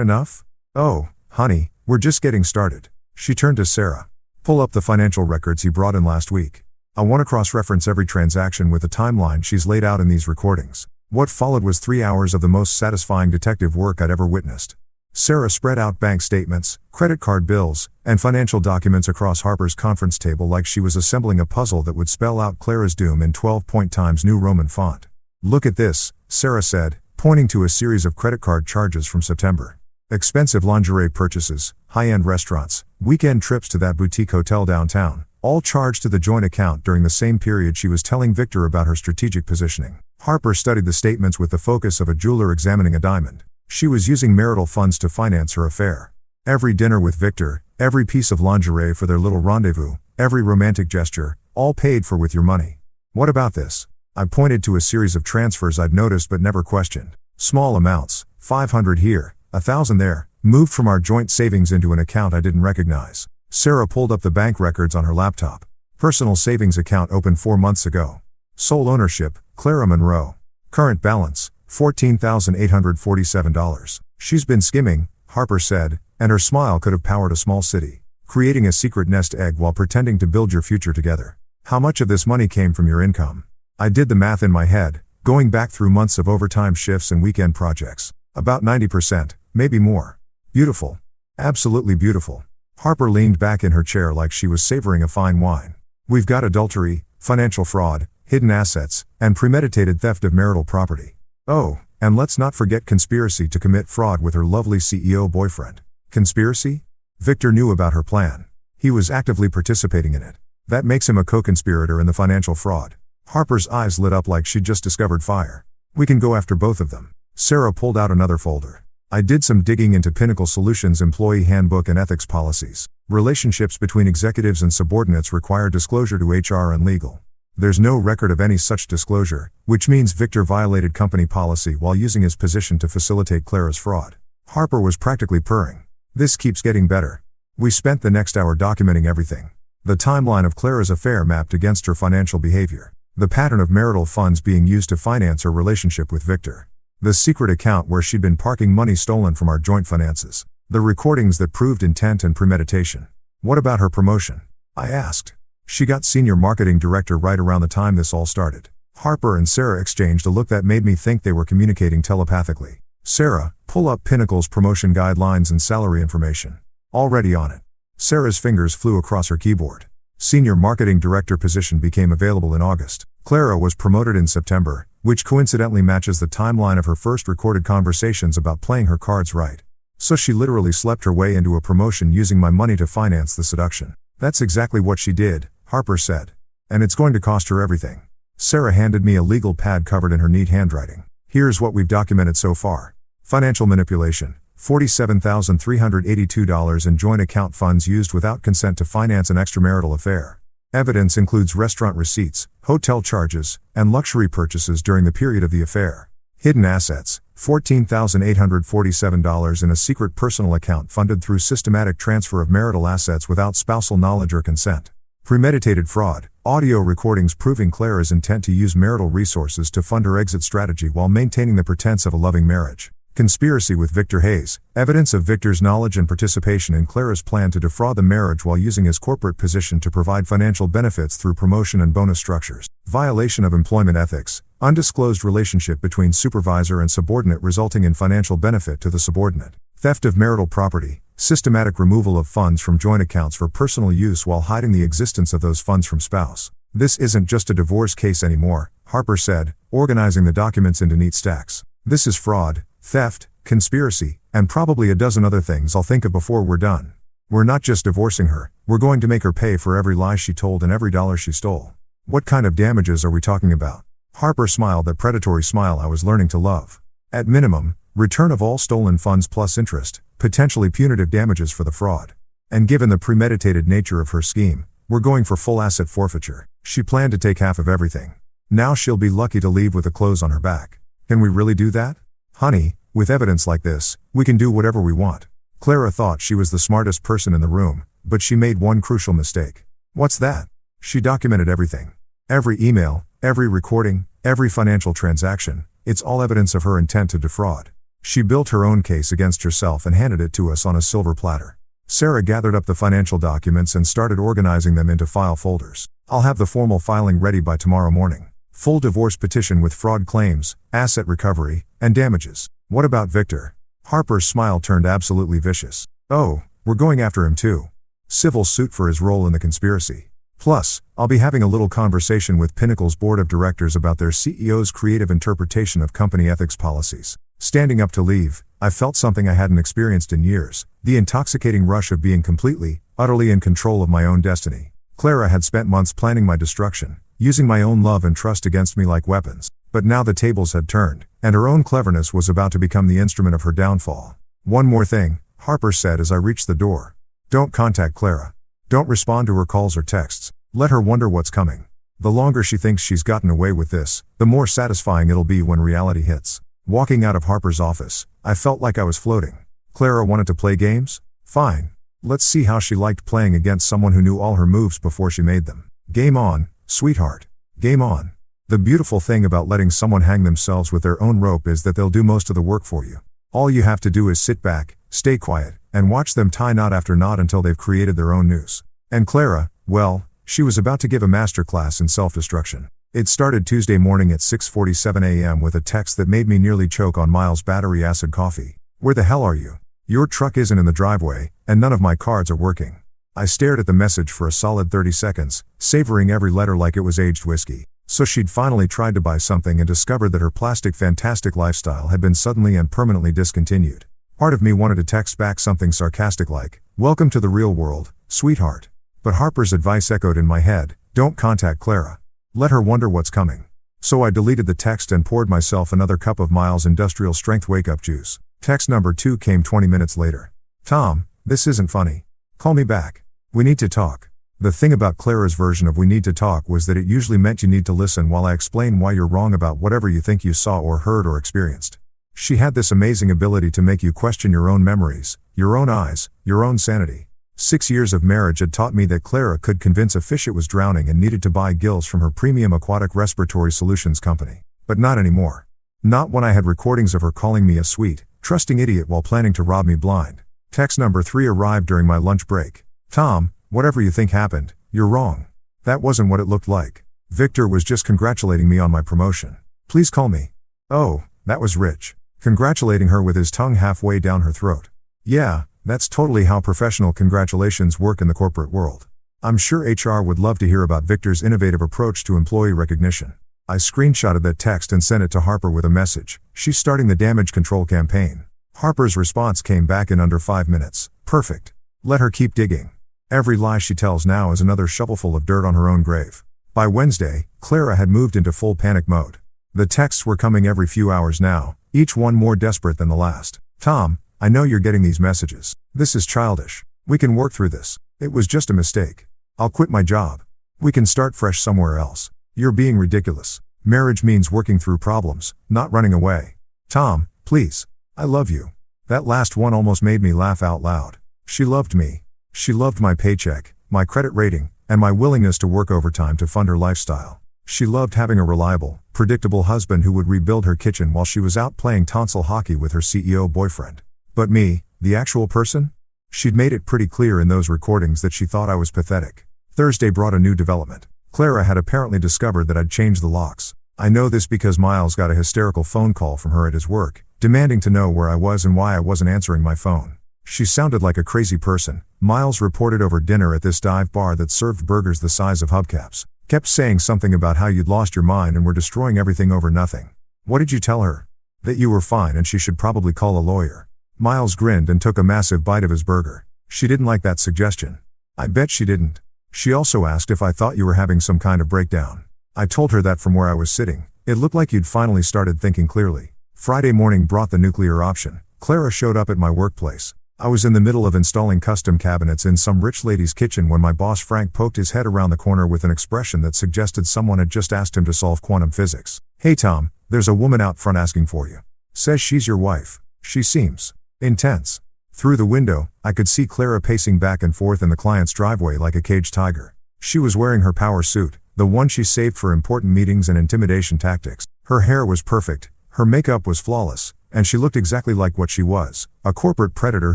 enough? Oh, honey, we're just getting started. She turned to Sarah. Pull up the financial records he brought in last week. I want to cross-reference every transaction with the timeline she's laid out in these recordings. What followed was 3 hours of the most satisfying detective work I'd ever witnessed. Sarah spread out bank statements, credit card bills, and financial documents across Harper's conference table like she was assembling a puzzle that would spell out Clara's doom in 12-point Times New Roman font. Look at this, Sarah said, pointing to a series of credit card charges from September. Expensive lingerie purchases, high-end restaurants, weekend trips to that boutique hotel downtown, all charged to the joint account during the same period she was telling Victor about her strategic positioning. Harper studied the statements with the focus of a jeweler examining a diamond. She was using marital funds to finance her affair. Every dinner with Victor, every piece of lingerie for their little rendezvous, every romantic gesture, all paid for with your money. What about this? I pointed to a series of transfers I'd noticed but never questioned. Small amounts, $500 here, $1,000 there, moved from our joint savings into an account I didn't recognize. Sarah pulled up the bank records on her laptop. Personal savings account opened 4 months ago. Sole ownership, Clara Monroe. Current balance, $14,847. She's been skimming, Harper said, and her smile could have powered a small city. Creating a secret nest egg while pretending to build your future together. How much of this money came from your income? I did the math in my head, going back through months of overtime shifts and weekend projects. About 90%, maybe more. Beautiful. Absolutely beautiful. Harper leaned back in her chair like she was savoring a fine wine. We've got adultery, financial fraud, hidden assets, and premeditated theft of marital property. Oh, and let's not forget conspiracy to commit fraud with her lovely CEO boyfriend. Conspiracy? Victor knew about her plan. He was actively participating in it. That makes him a co-conspirator in the financial fraud. Harper's eyes lit up like she'd just discovered fire. We can go after both of them. Sarah pulled out another folder. I did some digging into Pinnacle Solutions employee handbook and ethics policies. Relationships between executives and subordinates require disclosure to HR and legal. There's no record of any such disclosure, which means Victor violated company policy while using his position to facilitate Clara's fraud. Harper was practically purring. This keeps getting better. We spent the next hour documenting everything. The timeline of Clara's affair mapped against her financial behavior. The pattern of marital funds being used to finance her relationship with Victor. The secret account where she'd been parking money stolen from our joint finances. The recordings that proved intent and premeditation. What about her promotion? I asked. She got senior marketing director right around the time this all started. Harper and Sarah exchanged a look that made me think they were communicating telepathically. Sarah, pull up Pinnacle's promotion guidelines and salary information. Already on it. Sarah's fingers flew across her keyboard. Senior marketing director position became available in August. Clara was promoted in September, which coincidentally matches the timeline of her first recorded conversations about playing her cards right. So she literally slept her way into a promotion using my money to finance the seduction. That's exactly what she did, Harper said. And it's going to cost her everything. Sarah handed me a legal pad covered in her neat handwriting. Here's what we've documented so far. Financial manipulation. $47,382 in joint account funds used without consent to finance an extramarital affair. Evidence includes restaurant receipts, hotel charges, and luxury purchases during the period of the affair. Hidden assets, $14,847 in a secret personal account funded through systematic transfer of marital assets without spousal knowledge or consent. Premeditated fraud, audio recordings proving Clara's intent to use marital resources to fund her exit strategy while maintaining the pretense of a loving marriage. Conspiracy with Victor Hayes, evidence of Victor's knowledge and participation in Clara's plan to defraud the marriage while using his corporate position to provide financial benefits through promotion and bonus structures. Violation of employment ethics, undisclosed relationship between supervisor and subordinate resulting in financial benefit to the subordinate. Theft of marital property, systematic removal of funds from joint accounts for personal use while hiding the existence of those funds from spouse. This isn't just a divorce case anymore, Harper said, organizing the documents into neat stacks. This is fraud, theft, conspiracy, and probably a dozen other things I'll think of before we're done. We're not just divorcing her, we're going to make her pay for every lie she told and every dollar she stole. What kind of damages are we talking about? Harper smiled that predatory smile I was learning to love. At minimum, return of all stolen funds plus interest, potentially punitive damages for the fraud. And given the premeditated nature of her scheme, we're going for full asset forfeiture. She planned to take half of everything. Now she'll be lucky to leave with the clothes on her back. Can we really do that? Honey, with evidence like this, we can do whatever we want. Clara thought she was the smartest person in the room, but she made one crucial mistake. What's that? She documented everything. Every email, every recording, every financial transaction, it's all evidence of her intent to defraud. She built her own case against herself and handed it to us on a silver platter. Sarah gathered up the financial documents and started organizing them into file folders. I'll have the formal filing ready by tomorrow morning. Full divorce petition with fraud claims, asset recovery, and damages. What about Victor? Harper's smile turned absolutely vicious. Oh, we're going after him too. Civil suit for his role in the conspiracy. Plus, I'll be having a little conversation with Pinnacle's board of directors about their CEO's creative interpretation of company ethics policies. Standing up to leave, I felt something I hadn't experienced in years, the intoxicating rush of being completely, utterly in control of my own destiny. Clara had spent months planning my destruction, using my own love and trust against me like weapons. But now the tables had turned, and her own cleverness was about to become the instrument of her downfall. "One more thing," Harper said as I reached the door. "Don't contact Clara. Don't respond to her calls or texts. Let her wonder what's coming. The longer she thinks she's gotten away with this, the more satisfying it'll be when reality hits." Walking out of Harper's office, I felt like I was floating. Clara wanted to play games? Fine. Let's see how she liked playing against someone who knew all her moves before she made them. Game on, sweetheart. Game on. The beautiful thing about letting someone hang themselves with their own rope is that they'll do most of the work for you. All you have to do is sit back, stay quiet, and watch them tie knot after knot until they've created their own noose. And Clara, well, she was about to give a masterclass in self-destruction. It started Tuesday morning at 6:47 a.m. with a text that made me nearly choke on Miles' battery acid coffee. "Where the hell are you? Your truck isn't in the driveway, and none of my cards are working." I stared at the message for a solid 30 seconds, savoring every letter like it was aged whiskey. So she'd finally tried to buy something and discovered that her plastic fantastic lifestyle had been suddenly and permanently discontinued. Part of me wanted to text back something sarcastic like, "Welcome to the real world, sweetheart." But Harper's advice echoed in my head, "Don't contact Clara. Let her wonder what's coming." So I deleted the text and poured myself another cup of Miles' industrial strength wake-up juice. Text number 2 came 20 minutes later. "Tom, this isn't funny. Call me back. We need to talk." The thing about Clara's version of "we need to talk" was that it usually meant you need to listen while I explain why you're wrong about whatever you think you saw or heard or experienced. She had this amazing ability to make you question your own memories, your own eyes, your own sanity. 6 years of marriage had taught me that Clara could convince a fish it was drowning and needed to buy gills from her premium aquatic respiratory solutions company. But not anymore. Not when I had recordings of her calling me a sweet, trusting idiot while planning to rob me blind. Text number 3 arrived during my lunch break. "Tom, whatever you think happened, you're wrong. That wasn't what it looked like. Victor was just congratulating me on my promotion. Please call me." Oh, that was Rich. Congratulating her with his tongue halfway down her throat. Yeah, that's totally how professional congratulations work in the corporate world. I'm sure HR would love to hear about Victor's innovative approach to employee recognition. I screenshotted that text and sent it to Harper with a message. "She's starting the damage control campaign." Harper's response came back in under 5 minutes. "Perfect. Let her keep digging. Every lie she tells now is another shovelful of dirt on her own grave." By Wednesday, Clara had moved into full panic mode. The texts were coming every few hours now, each one more desperate than the last. "Tom, I know you're getting these messages. This is childish. We can work through this. It was just a mistake. I'll quit my job. We can start fresh somewhere else. You're being ridiculous. Marriage means working through problems, not running away. Tom, please. I love you." That last one almost made me laugh out loud. She loved me. She loved my paycheck, my credit rating, and my willingness to work overtime to fund her lifestyle. She loved having a reliable, predictable husband who would rebuild her kitchen while she was out playing tonsil hockey with her CEO boyfriend. But me, the actual person? She'd made it pretty clear in those recordings that she thought I was pathetic. Thursday brought a new development. Clara had apparently discovered that I'd changed the locks. I know this because Miles got a hysterical phone call from her at his work, demanding to know where I was and why I wasn't answering my phone. She sounded like a crazy person, Miles reported over dinner at this dive bar that served burgers the size of hubcaps. Kept saying something about how you'd lost your mind and were destroying everything over nothing. What did you tell her? That you were fine and she should probably call a lawyer. Miles grinned and took a massive bite of his burger. She didn't like that suggestion. I bet she didn't. She also asked if I thought you were having some kind of breakdown. I told her that from where I was sitting, it looked like you'd finally started thinking clearly. Friday morning brought the nuclear option. Clara showed up at my workplace. I was in the middle of installing custom cabinets in some rich lady's kitchen when my boss Frank poked his head around the corner with an expression that suggested someone had just asked him to solve quantum physics. "Hey Tom, there's a woman out front asking for you. Says she's your wife. She seems intense." Through the window, I could see Clara pacing back and forth in the client's driveway like a caged tiger. She was wearing her power suit, the one she saved for important meetings and intimidation tactics. Her hair was perfect, her makeup was flawless, and she looked exactly like what she was, a corporate predator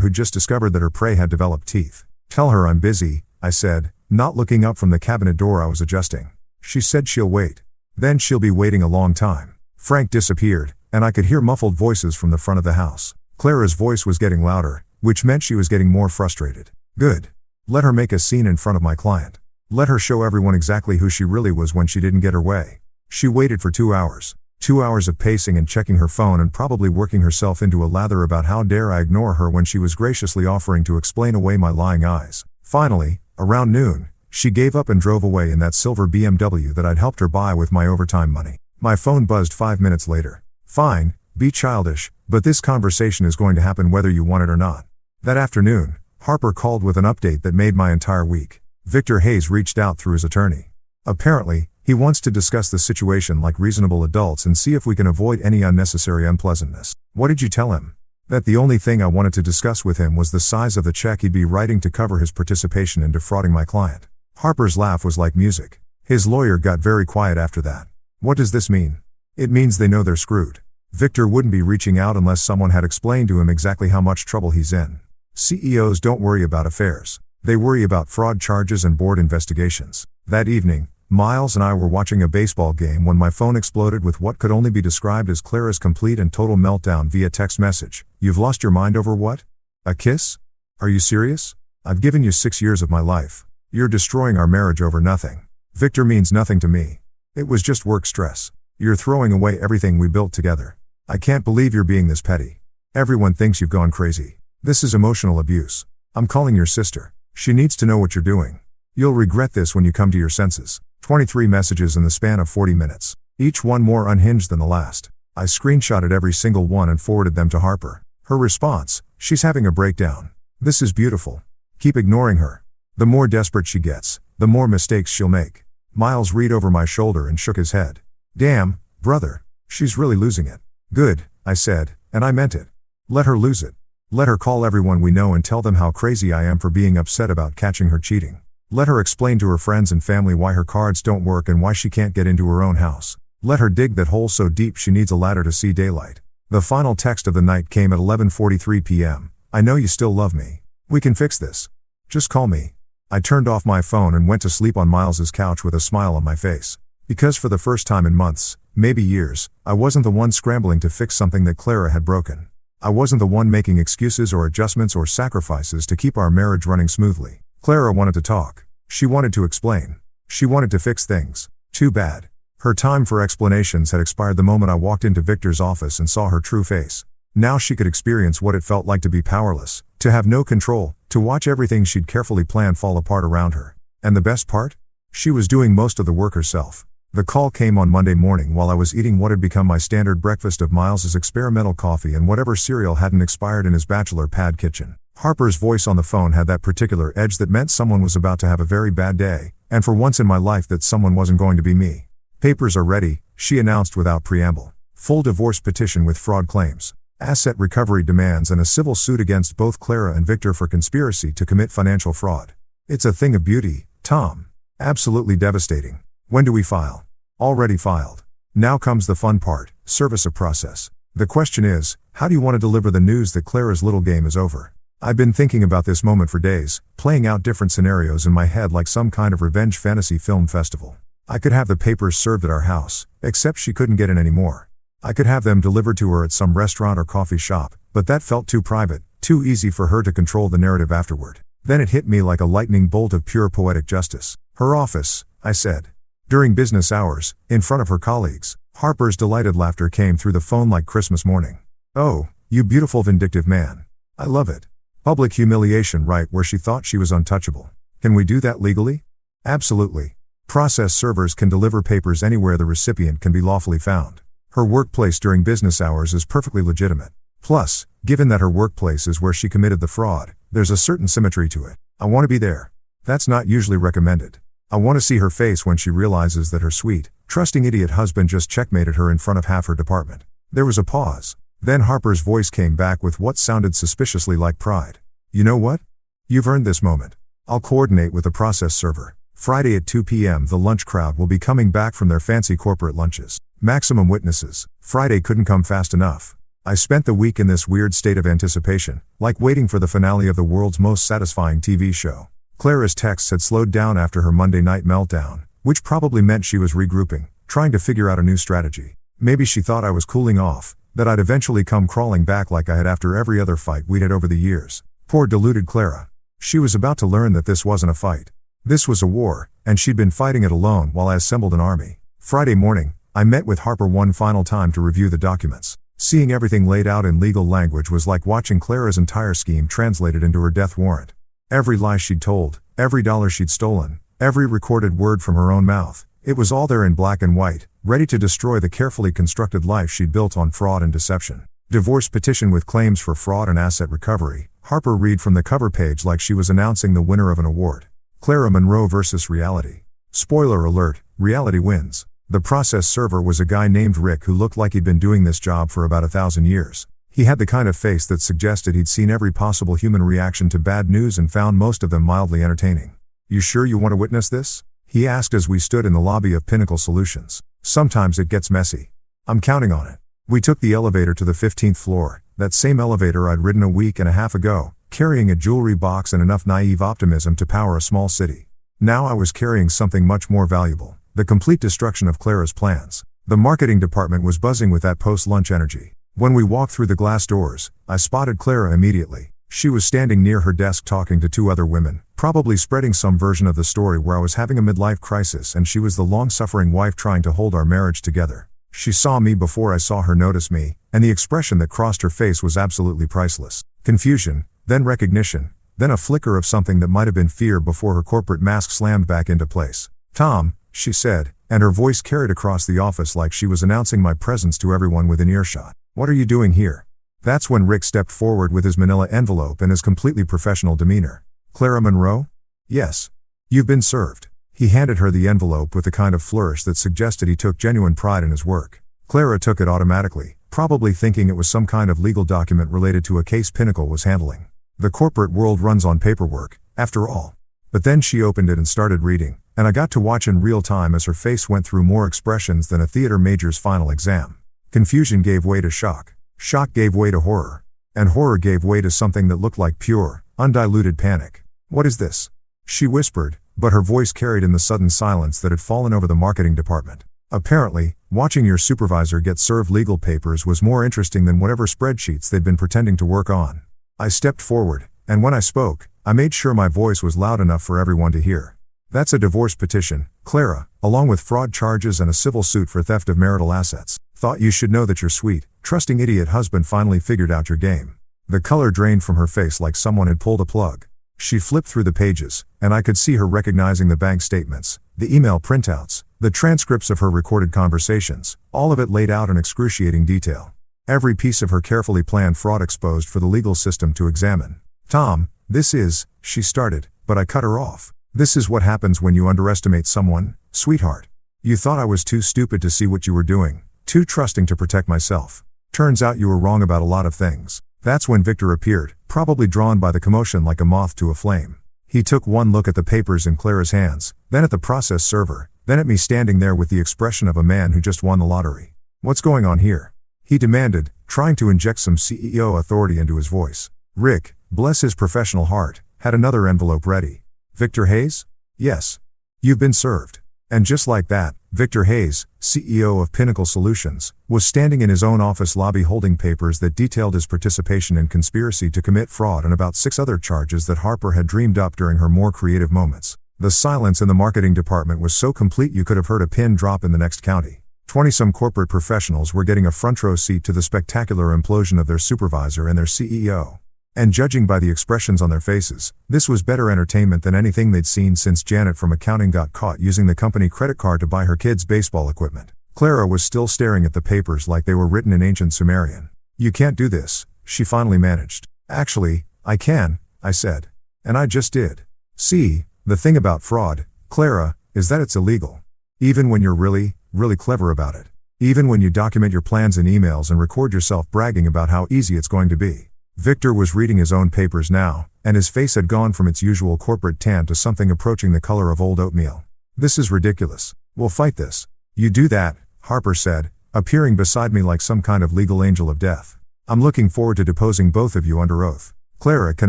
who just discovered that her prey had developed teeth. "Tell her I'm busy," I said, not looking up from the cabinet door I was adjusting. She said she'll wait. Then she'll be waiting a long time. Frank disappeared, and I could hear muffled voices from the front of the house. Clara's voice was getting louder, which meant she was getting more frustrated. Good. Let her make a scene in front of my client. Let her show everyone exactly who she really was when she didn't get her way. She waited for 2 hours. 2 hours of pacing and checking her phone and probably working herself into a lather about how dare I ignore her when she was graciously offering to explain away my lying eyes. Finally, around noon, she gave up and drove away in that silver BMW that I'd helped her buy with my overtime money. My phone buzzed 5 minutes later. Fine, be childish, but this conversation is going to happen whether you want it or not. That afternoon, Harper called with an update that made my entire week. Victor Hayes reached out through his attorney. Apparently, he wants to discuss the situation like reasonable adults and see if we can avoid any unnecessary unpleasantness. What did you tell him? That the only thing I wanted to discuss with him was the size of the check he'd be writing to cover his participation in defrauding my client. Harper's laugh was like music. His lawyer got very quiet after that. What does this mean? It means they know they're screwed. Victor wouldn't be reaching out unless someone had explained to him exactly how much trouble he's in. CEOs don't worry about affairs. They worry about fraud charges and board investigations. That evening, Miles and I were watching a baseball game when my phone exploded with what could only be described as Clara's complete and total meltdown via text message. You've lost your mind over what? A kiss? Are you serious? I've given you 6 years of my life. You're destroying our marriage over nothing. Victor means nothing to me. It was just work stress. You're throwing away everything we built together. I can't believe you're being this petty. Everyone thinks you've gone crazy. This is emotional abuse. I'm calling your sister. She needs to know what you're doing. You'll regret this when you come to your senses. 23 messages in the span of 40 minutes. Each one more unhinged than the last. I screenshotted every single one and forwarded them to Harper. Her response: she's having a breakdown. This is beautiful. Keep ignoring her. The more desperate she gets, the more mistakes she'll make. Miles read over my shoulder and shook his head. Damn, brother. She's really losing it. Good, I said, and I meant it. Let her lose it. Let her call everyone we know and tell them how crazy I am for being upset about catching her cheating. Let her explain to her friends and family why her cards don't work and why she can't get into her own house. Let her dig that hole so deep she needs a ladder to see daylight. The final text of the night came at 11:43 p.m. I know you still love me. We can fix this. Just call me. I turned off my phone and went to sleep on Miles's couch with a smile on my face. Because for the first time in months, maybe years, I wasn't the one scrambling to fix something that Clara had broken. I wasn't the one making excuses or adjustments or sacrifices to keep our marriage running smoothly. Clara wanted to talk. She wanted to explain. She wanted to fix things. Too bad. Her time for explanations had expired the moment I walked into Victor's office and saw her true face. Now she could experience what it felt like to be powerless, to have no control, to watch everything she'd carefully planned fall apart around her. And the best part? She was doing most of the work herself. The call came on Monday morning while I was eating what had become my standard breakfast of Miles's experimental coffee and whatever cereal hadn't expired in his bachelor pad kitchen. Harper's voice on the phone had that particular edge that meant someone was about to have a very bad day, and for once in my life that someone wasn't going to be me. Papers are ready, she announced without preamble. Full divorce petition with fraud claims, asset recovery demands and a civil suit against both Clara and Victor for conspiracy to commit financial fraud. It's a thing of beauty, Tom. Absolutely devastating. When do we file? Already filed. Now comes the fun part, service of process. The question is, how do you want to deliver the news that Clara's little game is over? I've been thinking about this moment for days, playing out different scenarios in my head like some kind of revenge fantasy film festival. I could have the papers served at our house, except she couldn't get in anymore. I could have them delivered to her at some restaurant or coffee shop, but that felt too private, too easy for her to control the narrative afterward. Then it hit me like a lightning bolt of pure poetic justice. Her office, I said. During business hours, in front of her colleagues. Harper's delighted laughter came through the phone like Christmas morning. Oh, you beautiful vindictive man. I love it. Public humiliation right where she thought she was untouchable. Can we do that legally? Absolutely. Process servers can deliver papers anywhere the recipient can be lawfully found. Her workplace during business hours is perfectly legitimate. Plus, given that her workplace is where she committed the fraud, there's a certain symmetry to it. I want to be there. That's not usually recommended. I want to see her face when she realizes that her sweet, trusting idiot husband just checkmated her in front of half her department. There was a pause. Then Harper's voice came back with what sounded suspiciously like pride. You know what? You've earned this moment. I'll coordinate with the process server. Friday at 2 p.m. the lunch crowd will be coming back from their fancy corporate lunches. Maximum witnesses. Friday couldn't come fast enough. I spent the week in this weird state of anticipation, like waiting for the finale of the world's most satisfying TV show. Clara's texts had slowed down after her Monday night meltdown, which probably meant she was regrouping, trying to figure out a new strategy. Maybe she thought I was cooling off, that I'd eventually come crawling back like I had after every other fight we'd had over the years. Poor deluded Clara. She was about to learn that this wasn't a fight. This was a war, and she'd been fighting it alone while I assembled an army. Friday morning, I met with Harper one final time to review the documents. Seeing everything laid out in legal language was like watching Clara's entire scheme translated into her death warrant. Every lie she'd told, every dollar she'd stolen, every recorded word from her own mouth, It was all there in black and white, ready to destroy the carefully constructed life she'd built on fraud and deception. Divorce petition with claims for fraud and asset recovery. Harper read from the cover page like she was announcing the winner of an award. Clara Monroe versus reality. Spoiler alert, reality wins. The process server was a guy named Rick who looked like he'd been doing this job for about 1,000 years. He had the kind of face that suggested he'd seen every possible human reaction to bad news and found most of them mildly entertaining. "You sure you want to witness this?" he asked as we stood in the lobby of Pinnacle Solutions. "Sometimes it gets messy." "I'm counting on it." We took the elevator to the 15th floor, that same elevator I'd ridden a week and a half ago, carrying a jewelry box and enough naive optimism to power a small city. Now I was carrying something much more valuable, the complete destruction of Clara's plans. The marketing department was buzzing with that post-lunch energy. When we walked through the glass doors, I spotted Clara immediately. She was standing near her desk talking to 2 other women, probably spreading some version of the story where I was having a midlife crisis and she was the long-suffering wife trying to hold our marriage together. She saw me before I saw her notice me, and the expression that crossed her face was absolutely priceless. Confusion, then recognition, then a flicker of something that might have been fear before her corporate mask slammed back into place. "Tom," she said, and her voice carried across the office like she was announcing my presence to everyone within earshot. "What are you doing here?" That's when Rick stepped forward with his manila envelope and his completely professional demeanor. "Clara Monroe?" "Yes. You've been served." He handed her the envelope with the kind of flourish that suggested he took genuine pride in his work. Clara took it automatically, probably thinking it was some kind of legal document related to a case Pinnacle was handling. The corporate world runs on paperwork, after all. But then she opened it and started reading, and I got to watch in real time as her face went through more expressions than a theater major's final exam. Confusion gave way to shock. Shock gave way to horror. And horror gave way to something that looked like pure, undiluted panic. "What is this?" she whispered, but her voice carried in the sudden silence that had fallen over the marketing department. Apparently, watching your supervisor get served legal papers was more interesting than whatever spreadsheets they'd been pretending to work on. I stepped forward, and when I spoke, I made sure my voice was loud enough for everyone to hear. "That's a divorce petition, Clara, along with fraud charges and a civil suit for theft of marital assets. Thought you should know that your sweet, trusting idiot husband finally figured out your game." The color drained from her face like someone had pulled a plug. She flipped through the pages, and I could see her recognizing the bank statements, the email printouts, the transcripts of her recorded conversations, all of it laid out in excruciating detail. Every piece of her carefully planned fraud exposed for the legal system to examine. "Tom, this is," she started, but I cut her off. "This is what happens when you underestimate someone, sweetheart. You thought I was too stupid to see what you were doing, too trusting to protect myself. Turns out you were wrong about a lot of things." That's when Victor appeared, probably drawn by the commotion like a moth to a flame. He took one look at the papers in Clara's hands, then at the process server, then at me standing there with the expression of a man who just won the lottery. "What's going on here?" he demanded, trying to inject some CEO authority into his voice. Rick, bless his professional heart, had another envelope ready. "Victor Hayes?" "Yes. You've been served." And just like that, Victor Hayes, CEO of Pinnacle Solutions, was standing in his own office lobby holding papers that detailed his participation in conspiracy to commit fraud and about 6 other charges that Harper had dreamed up during her more creative moments. The silence in the marketing department was so complete you could have heard a pin drop in the next county. 20-some corporate professionals were getting a front-row seat to the spectacular implosion of their supervisor and their CEO. And judging by the expressions on their faces, this was better entertainment than anything they'd seen since Janet from accounting got caught using the company credit card to buy her kids' baseball equipment. Clara was still staring at the papers like they were written in ancient Sumerian. "You can't do this," she finally managed. "Actually, I can," I said. And I just did. "See, the thing about fraud, Clara, is that it's illegal. Even when you're really, really clever about it. Even when you document your plans in emails and record yourself bragging about how easy it's going to be." Victor was reading his own papers now, and his face had gone from its usual corporate tan to something approaching the color of old oatmeal. "This is ridiculous. We'll fight this." "You do that," Harper said, appearing beside me like some kind of legal angel of death. "I'm looking forward to deposing both of you under oath. Clara can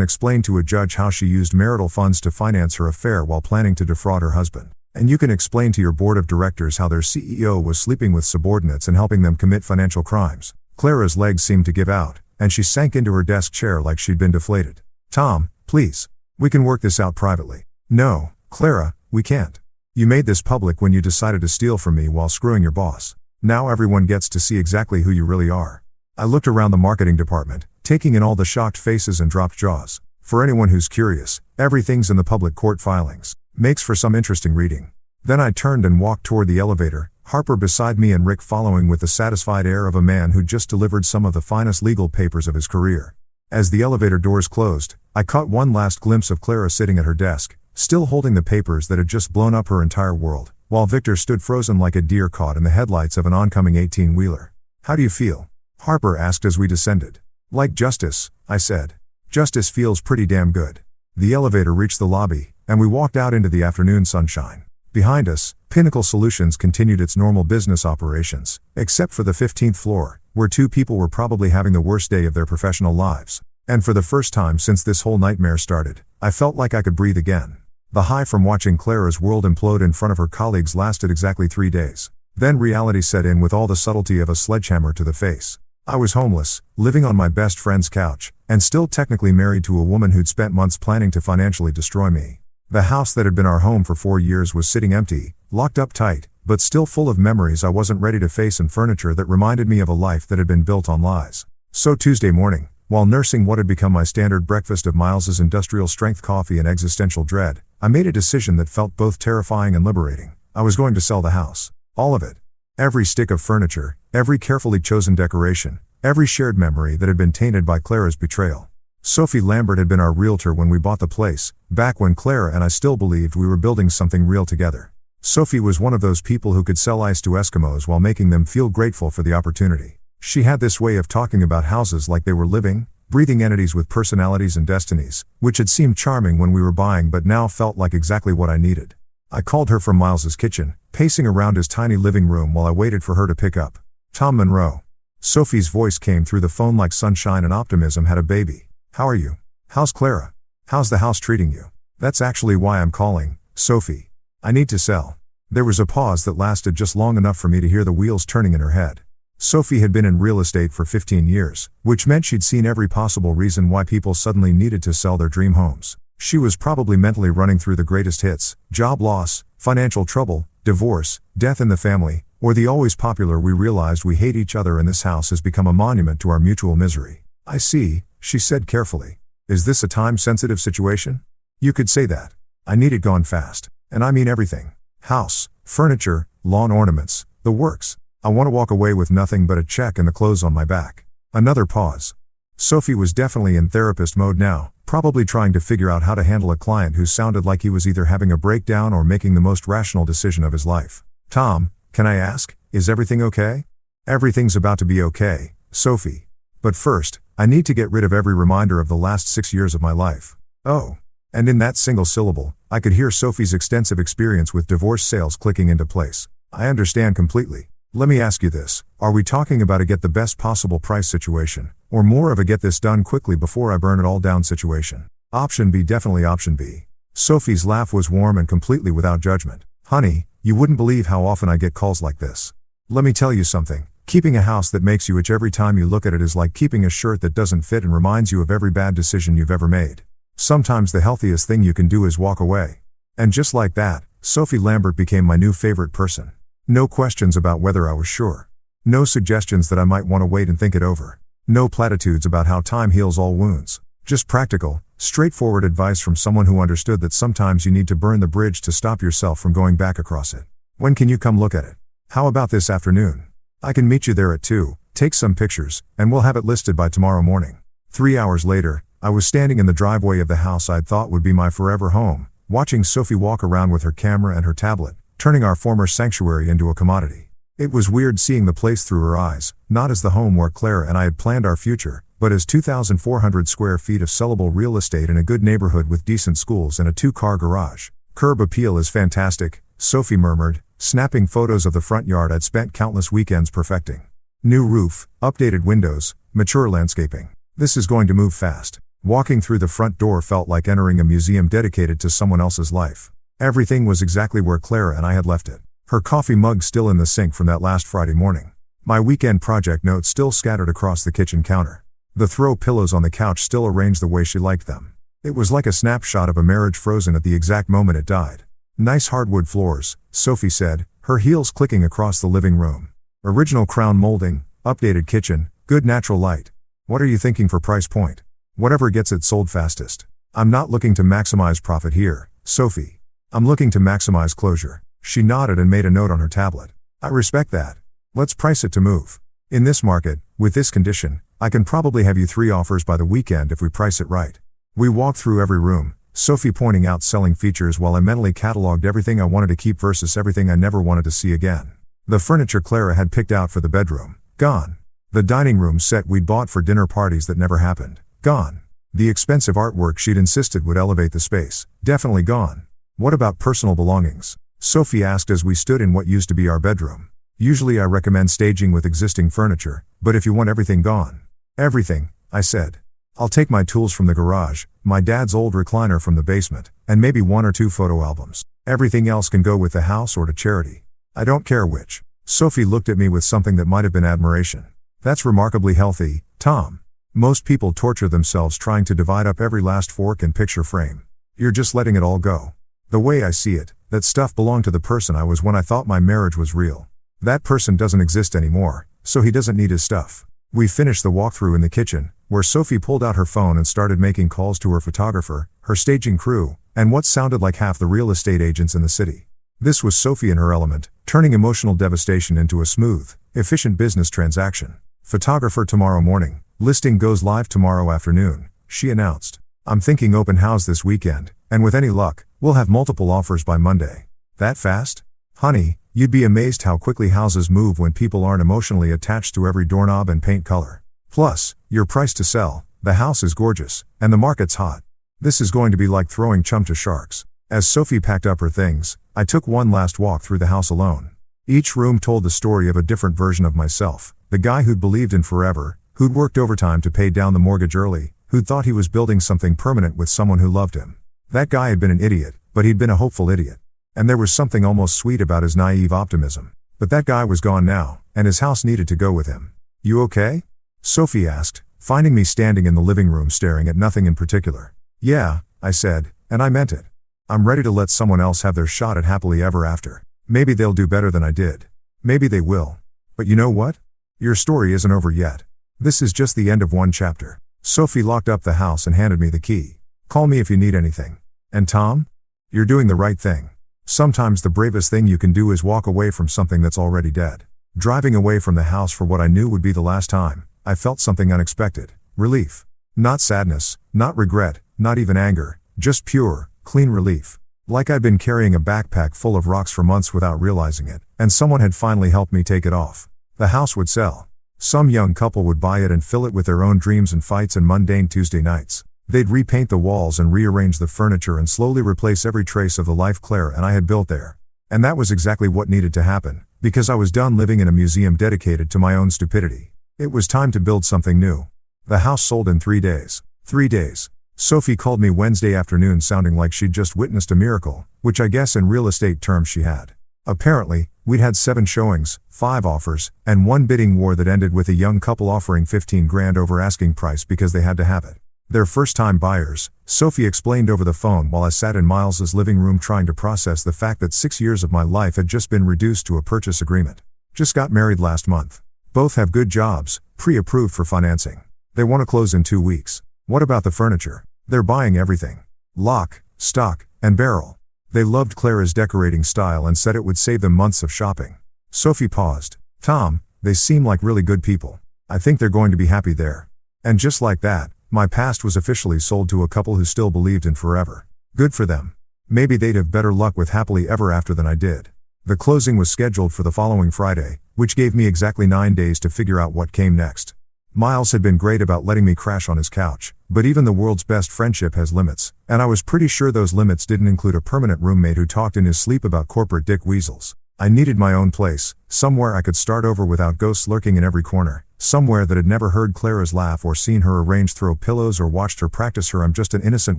explain to a judge how she used marital funds to finance her affair while planning to defraud her husband. And you can explain to your board of directors how their CEO was sleeping with subordinates and helping them commit financial crimes." Clara's legs seemed to give out, and she sank into her desk chair like she'd been deflated. "Tom, please. We can work this out privately." "No, Clara, we can't. You made this public when you decided to steal from me while screwing your boss. Now everyone gets to see exactly who you really are." I looked around the marketing department, taking in all the shocked faces and dropped jaws. For anyone who's curious, everything's in the public court filings. Makes for some interesting reading. Then I turned and walked toward the elevator, Harper beside me and Rick following with the satisfied air of a man who'd just delivered some of the finest legal papers of his career. As the elevator doors closed, I caught one last glimpse of Clara sitting at her desk, still holding the papers that had just blown up her entire world, while Victor stood frozen like a deer caught in the headlights of an oncoming 18-wheeler. "How do you feel?" Harper asked as we descended. "Like justice," I said. "Justice feels pretty damn good." The elevator reached the lobby, and we walked out into the afternoon sunshine. Behind us, Pinnacle Solutions continued its normal business operations, except for the 15th floor, where two people were probably having the worst day of their professional lives. And for the first time since this whole nightmare started, I felt like I could breathe again. The high from watching Clara's world implode in front of her colleagues lasted exactly 3 days. Then reality set in with all the subtlety of a sledgehammer to the face. I was homeless, living on my best friend's couch, and still technically married to a woman who'd spent months planning to financially destroy me. The house that had been our home for 4 years was sitting empty, locked up tight, but still full of memories I wasn't ready to face and furniture that reminded me of a life that had been built on lies. So Tuesday morning, while nursing what had become my standard breakfast of Miles's industrial strength coffee and existential dread, I made a decision that felt both terrifying and liberating. I was going to sell the house. All of it. Every stick of furniture, every carefully chosen decoration, every shared memory that had been tainted by Clara's betrayal. Sophie Lambert had been our realtor when we bought the place, back when Clara and I still believed we were building something real together. Sophie was one of those people who could sell ice to Eskimos while making them feel grateful for the opportunity. She had this way of talking about houses like they were living, breathing entities with personalities and destinies, which had seemed charming when we were buying but now felt like exactly what I needed. I called her from Miles's kitchen, pacing around his tiny living room while I waited for her to pick up. "Tom Monroe." Sophie's voice came through the phone like sunshine and optimism had a baby. "How are you? How's Clara? How's the house treating you?" "That's actually why I'm calling, Sophie. I need to sell." There was a pause that lasted just long enough for me to hear the wheels turning in her head. Sophie had been in real estate for 15 years, which meant she'd seen every possible reason why people suddenly needed to sell their dream homes. She was probably mentally running through the greatest hits: job loss, financial trouble, divorce, death in the family, or the always popular "we realized we hate each other and this house has become a monument to our mutual misery." "I see," she said carefully. "Is this a time-sensitive situation?" "You could say that. I need it gone fast. And I mean everything. House, furniture, lawn ornaments, the works. I want to walk away with nothing but a check and the clothes on my back." Another pause. Sophie was definitely in therapist mode now, probably trying to figure out how to handle a client who sounded like he was either having a breakdown or making the most rational decision of his life. "Tom, can I ask, is everything okay?" "Everything's about to be okay, Sophie. But first, I need to get rid of every reminder of the last 6 years of my life." "Oh." And in that single syllable, I could hear Sophie's extensive experience with divorce sales clicking into place. "I understand completely. Let me ask you this, are we talking about a get the best possible price situation, or more of a get this done quickly before I burn it all down situation?" Option B, definitely option B. Sophie's laugh was warm and completely without judgment. "Honey, you wouldn't believe how often I get calls like this. Let me tell you something. Keeping a house that makes you itch every time you look at it is like keeping a shirt that doesn't fit and reminds you of every bad decision you've ever made. Sometimes the healthiest thing you can do is walk away." And just like that, Sophie Lambert became my new favorite person. No questions about whether I was sure. No suggestions that I might want to wait and think it over. No platitudes about how time heals all wounds. Just practical, straightforward advice from someone who understood that sometimes you need to burn the bridge to stop yourself from going back across it. "When can you come look at it?" "How about this afternoon? I can meet you there at 2, take some pictures, and we'll have it listed by tomorrow morning." 3 hours later, I was standing in the driveway of the house I'd thought would be my forever home, watching Sophie walk around with her camera and her tablet, turning our former sanctuary into a commodity. It was weird seeing the place through her eyes, not as the home where Clara and I had planned our future, but as 2,400 square feet of sellable real estate in a good neighborhood with decent schools and a 2-car garage. "Curb appeal is fantastic," Sophie murmured, snapping photos of the front yard I'd spent countless weekends perfecting. "New roof, updated windows, mature landscaping. This is going to move fast." Walking through the front door felt like entering a museum dedicated to someone else's life. Everything was exactly where Clara and I had left it. Her coffee mug still in the sink from that last Friday morning. My weekend project notes still scattered across the kitchen counter. The throw pillows on the couch still arranged the way she liked them. It was like a snapshot of a marriage frozen at the exact moment it died. "Nice hardwood floors," Sophie said, her heels clicking across the living room. "Original crown molding, updated kitchen, good natural light. What are you thinking for price point?" "Whatever gets it sold fastest. I'm not looking to maximize profit here, Sophie. I'm looking to maximize closure." She nodded and made a note on her tablet. I respect that. Let's price it to move. In this market, with this condition, I can probably have you 3 offers by the weekend if we price it right. We walked through every room, Sophie pointing out selling features while I mentally catalogued everything I wanted to keep versus everything I never wanted to see again. The furniture Clara had picked out for the bedroom, gone. The dining room set we'd bought for dinner parties that never happened, gone. The expensive artwork she'd insisted would elevate the space, definitely gone. What about personal belongings? Sophie asked as we stood in what used to be our bedroom. Usually I recommend staging with existing furniture, but if you want everything gone. Everything, I said. I'll take my tools from the garage, my dad's old recliner from the basement, and maybe 1 or 2 photo albums. Everything else can go with the house or to charity. I don't care which. Sophie looked at me with something that might have been admiration. That's remarkably healthy, Tom. Most people torture themselves trying to divide up every last fork and picture frame. You're just letting it all go. The way I see it, that stuff belonged to the person I was when I thought my marriage was real. That person doesn't exist anymore, so he doesn't need his stuff. We finished the walkthrough in the kitchen, where Sophie pulled out her phone and started making calls to her photographer, her staging crew, and what sounded like half the real estate agents in the city. This was Sophie in her element, turning emotional devastation into a smooth, efficient business transaction. Photographer tomorrow morning, listing goes live tomorrow afternoon, she announced. I'm thinking open house this weekend, and with any luck, we'll have multiple offers by Monday. That fast? Honey, you'd be amazed how quickly houses move when people aren't emotionally attached to every doorknob and paint color. Plus, you're priced to sell, the house is gorgeous, and the market's hot. This is going to be like throwing chum to sharks. As Sophie packed up her things, I took one last walk through the house alone. Each room told the story of a different version of myself, the guy who'd believed in forever, who'd worked overtime to pay down the mortgage early, who'd thought he was building something permanent with someone who loved him. That guy had been an idiot, but he'd been a hopeful idiot. And there was something almost sweet about his naive optimism. But that guy was gone now, and his house needed to go with him. You okay? Sophie asked, finding me standing in the living room staring at nothing in particular. Yeah, I said, and I meant it. I'm ready to let someone else have their shot at happily ever after. Maybe they'll do better than I did. Maybe they will. But you know what? Your story isn't over yet. This is just the end of one chapter. Sophie locked up the house and handed me the key. Call me if you need anything. And Tom? You're doing the right thing. Sometimes the bravest thing you can do is walk away from something that's already dead. Driving away from the house for what I knew would be the last time, I felt something unexpected. Relief. Not sadness, not regret, not even anger, just pure, clean relief. Like I'd been carrying a backpack full of rocks for months without realizing it, and someone had finally helped me take it off. The house would sell. Some young couple would buy it and fill it with their own dreams and fights and mundane Tuesday nights. They'd repaint the walls and rearrange the furniture and slowly replace every trace of the life Claire and I had built there. And that was exactly what needed to happen, because I was done living in a museum dedicated to my own stupidity. It was time to build something new. The house sold in 3 days. 3 days. Sophie called me Wednesday afternoon sounding like she'd just witnessed a miracle, which I guess in real estate terms she had. Apparently, we'd had 7 showings, 5 offers, and 1 bidding war that ended with a young couple offering $15,000 over asking price because they had to have it. They're first-time buyers, Sophie explained over the phone while I sat in Miles's living room trying to process the fact that 6 years of my life had just been reduced to a purchase agreement. Just got married last month. Both have good jobs, pre-approved for financing. They want to close in 2 weeks. What about the furniture? They're buying everything. Lock, stock, and barrel. They loved Clara's decorating style and said it would save them months of shopping. Sophie paused. Tom, they seem like really good people. I think they're going to be happy there. And just like that, my past was officially sold to a couple who still believed in forever. Good for them. Maybe they'd have better luck with happily ever after than I did. The closing was scheduled for the following Friday, which gave me exactly 9 days to figure out what came next. Miles had been great about letting me crash on his couch, but even the world's best friendship has limits, and I was pretty sure those limits didn't include a permanent roommate who talked in his sleep about corporate dick weasels. I needed my own place, somewhere I could start over without ghosts lurking in every corner, somewhere that had never heard Clara's laugh or seen her arrange throw pillows or watched her practice her "I'm just an innocent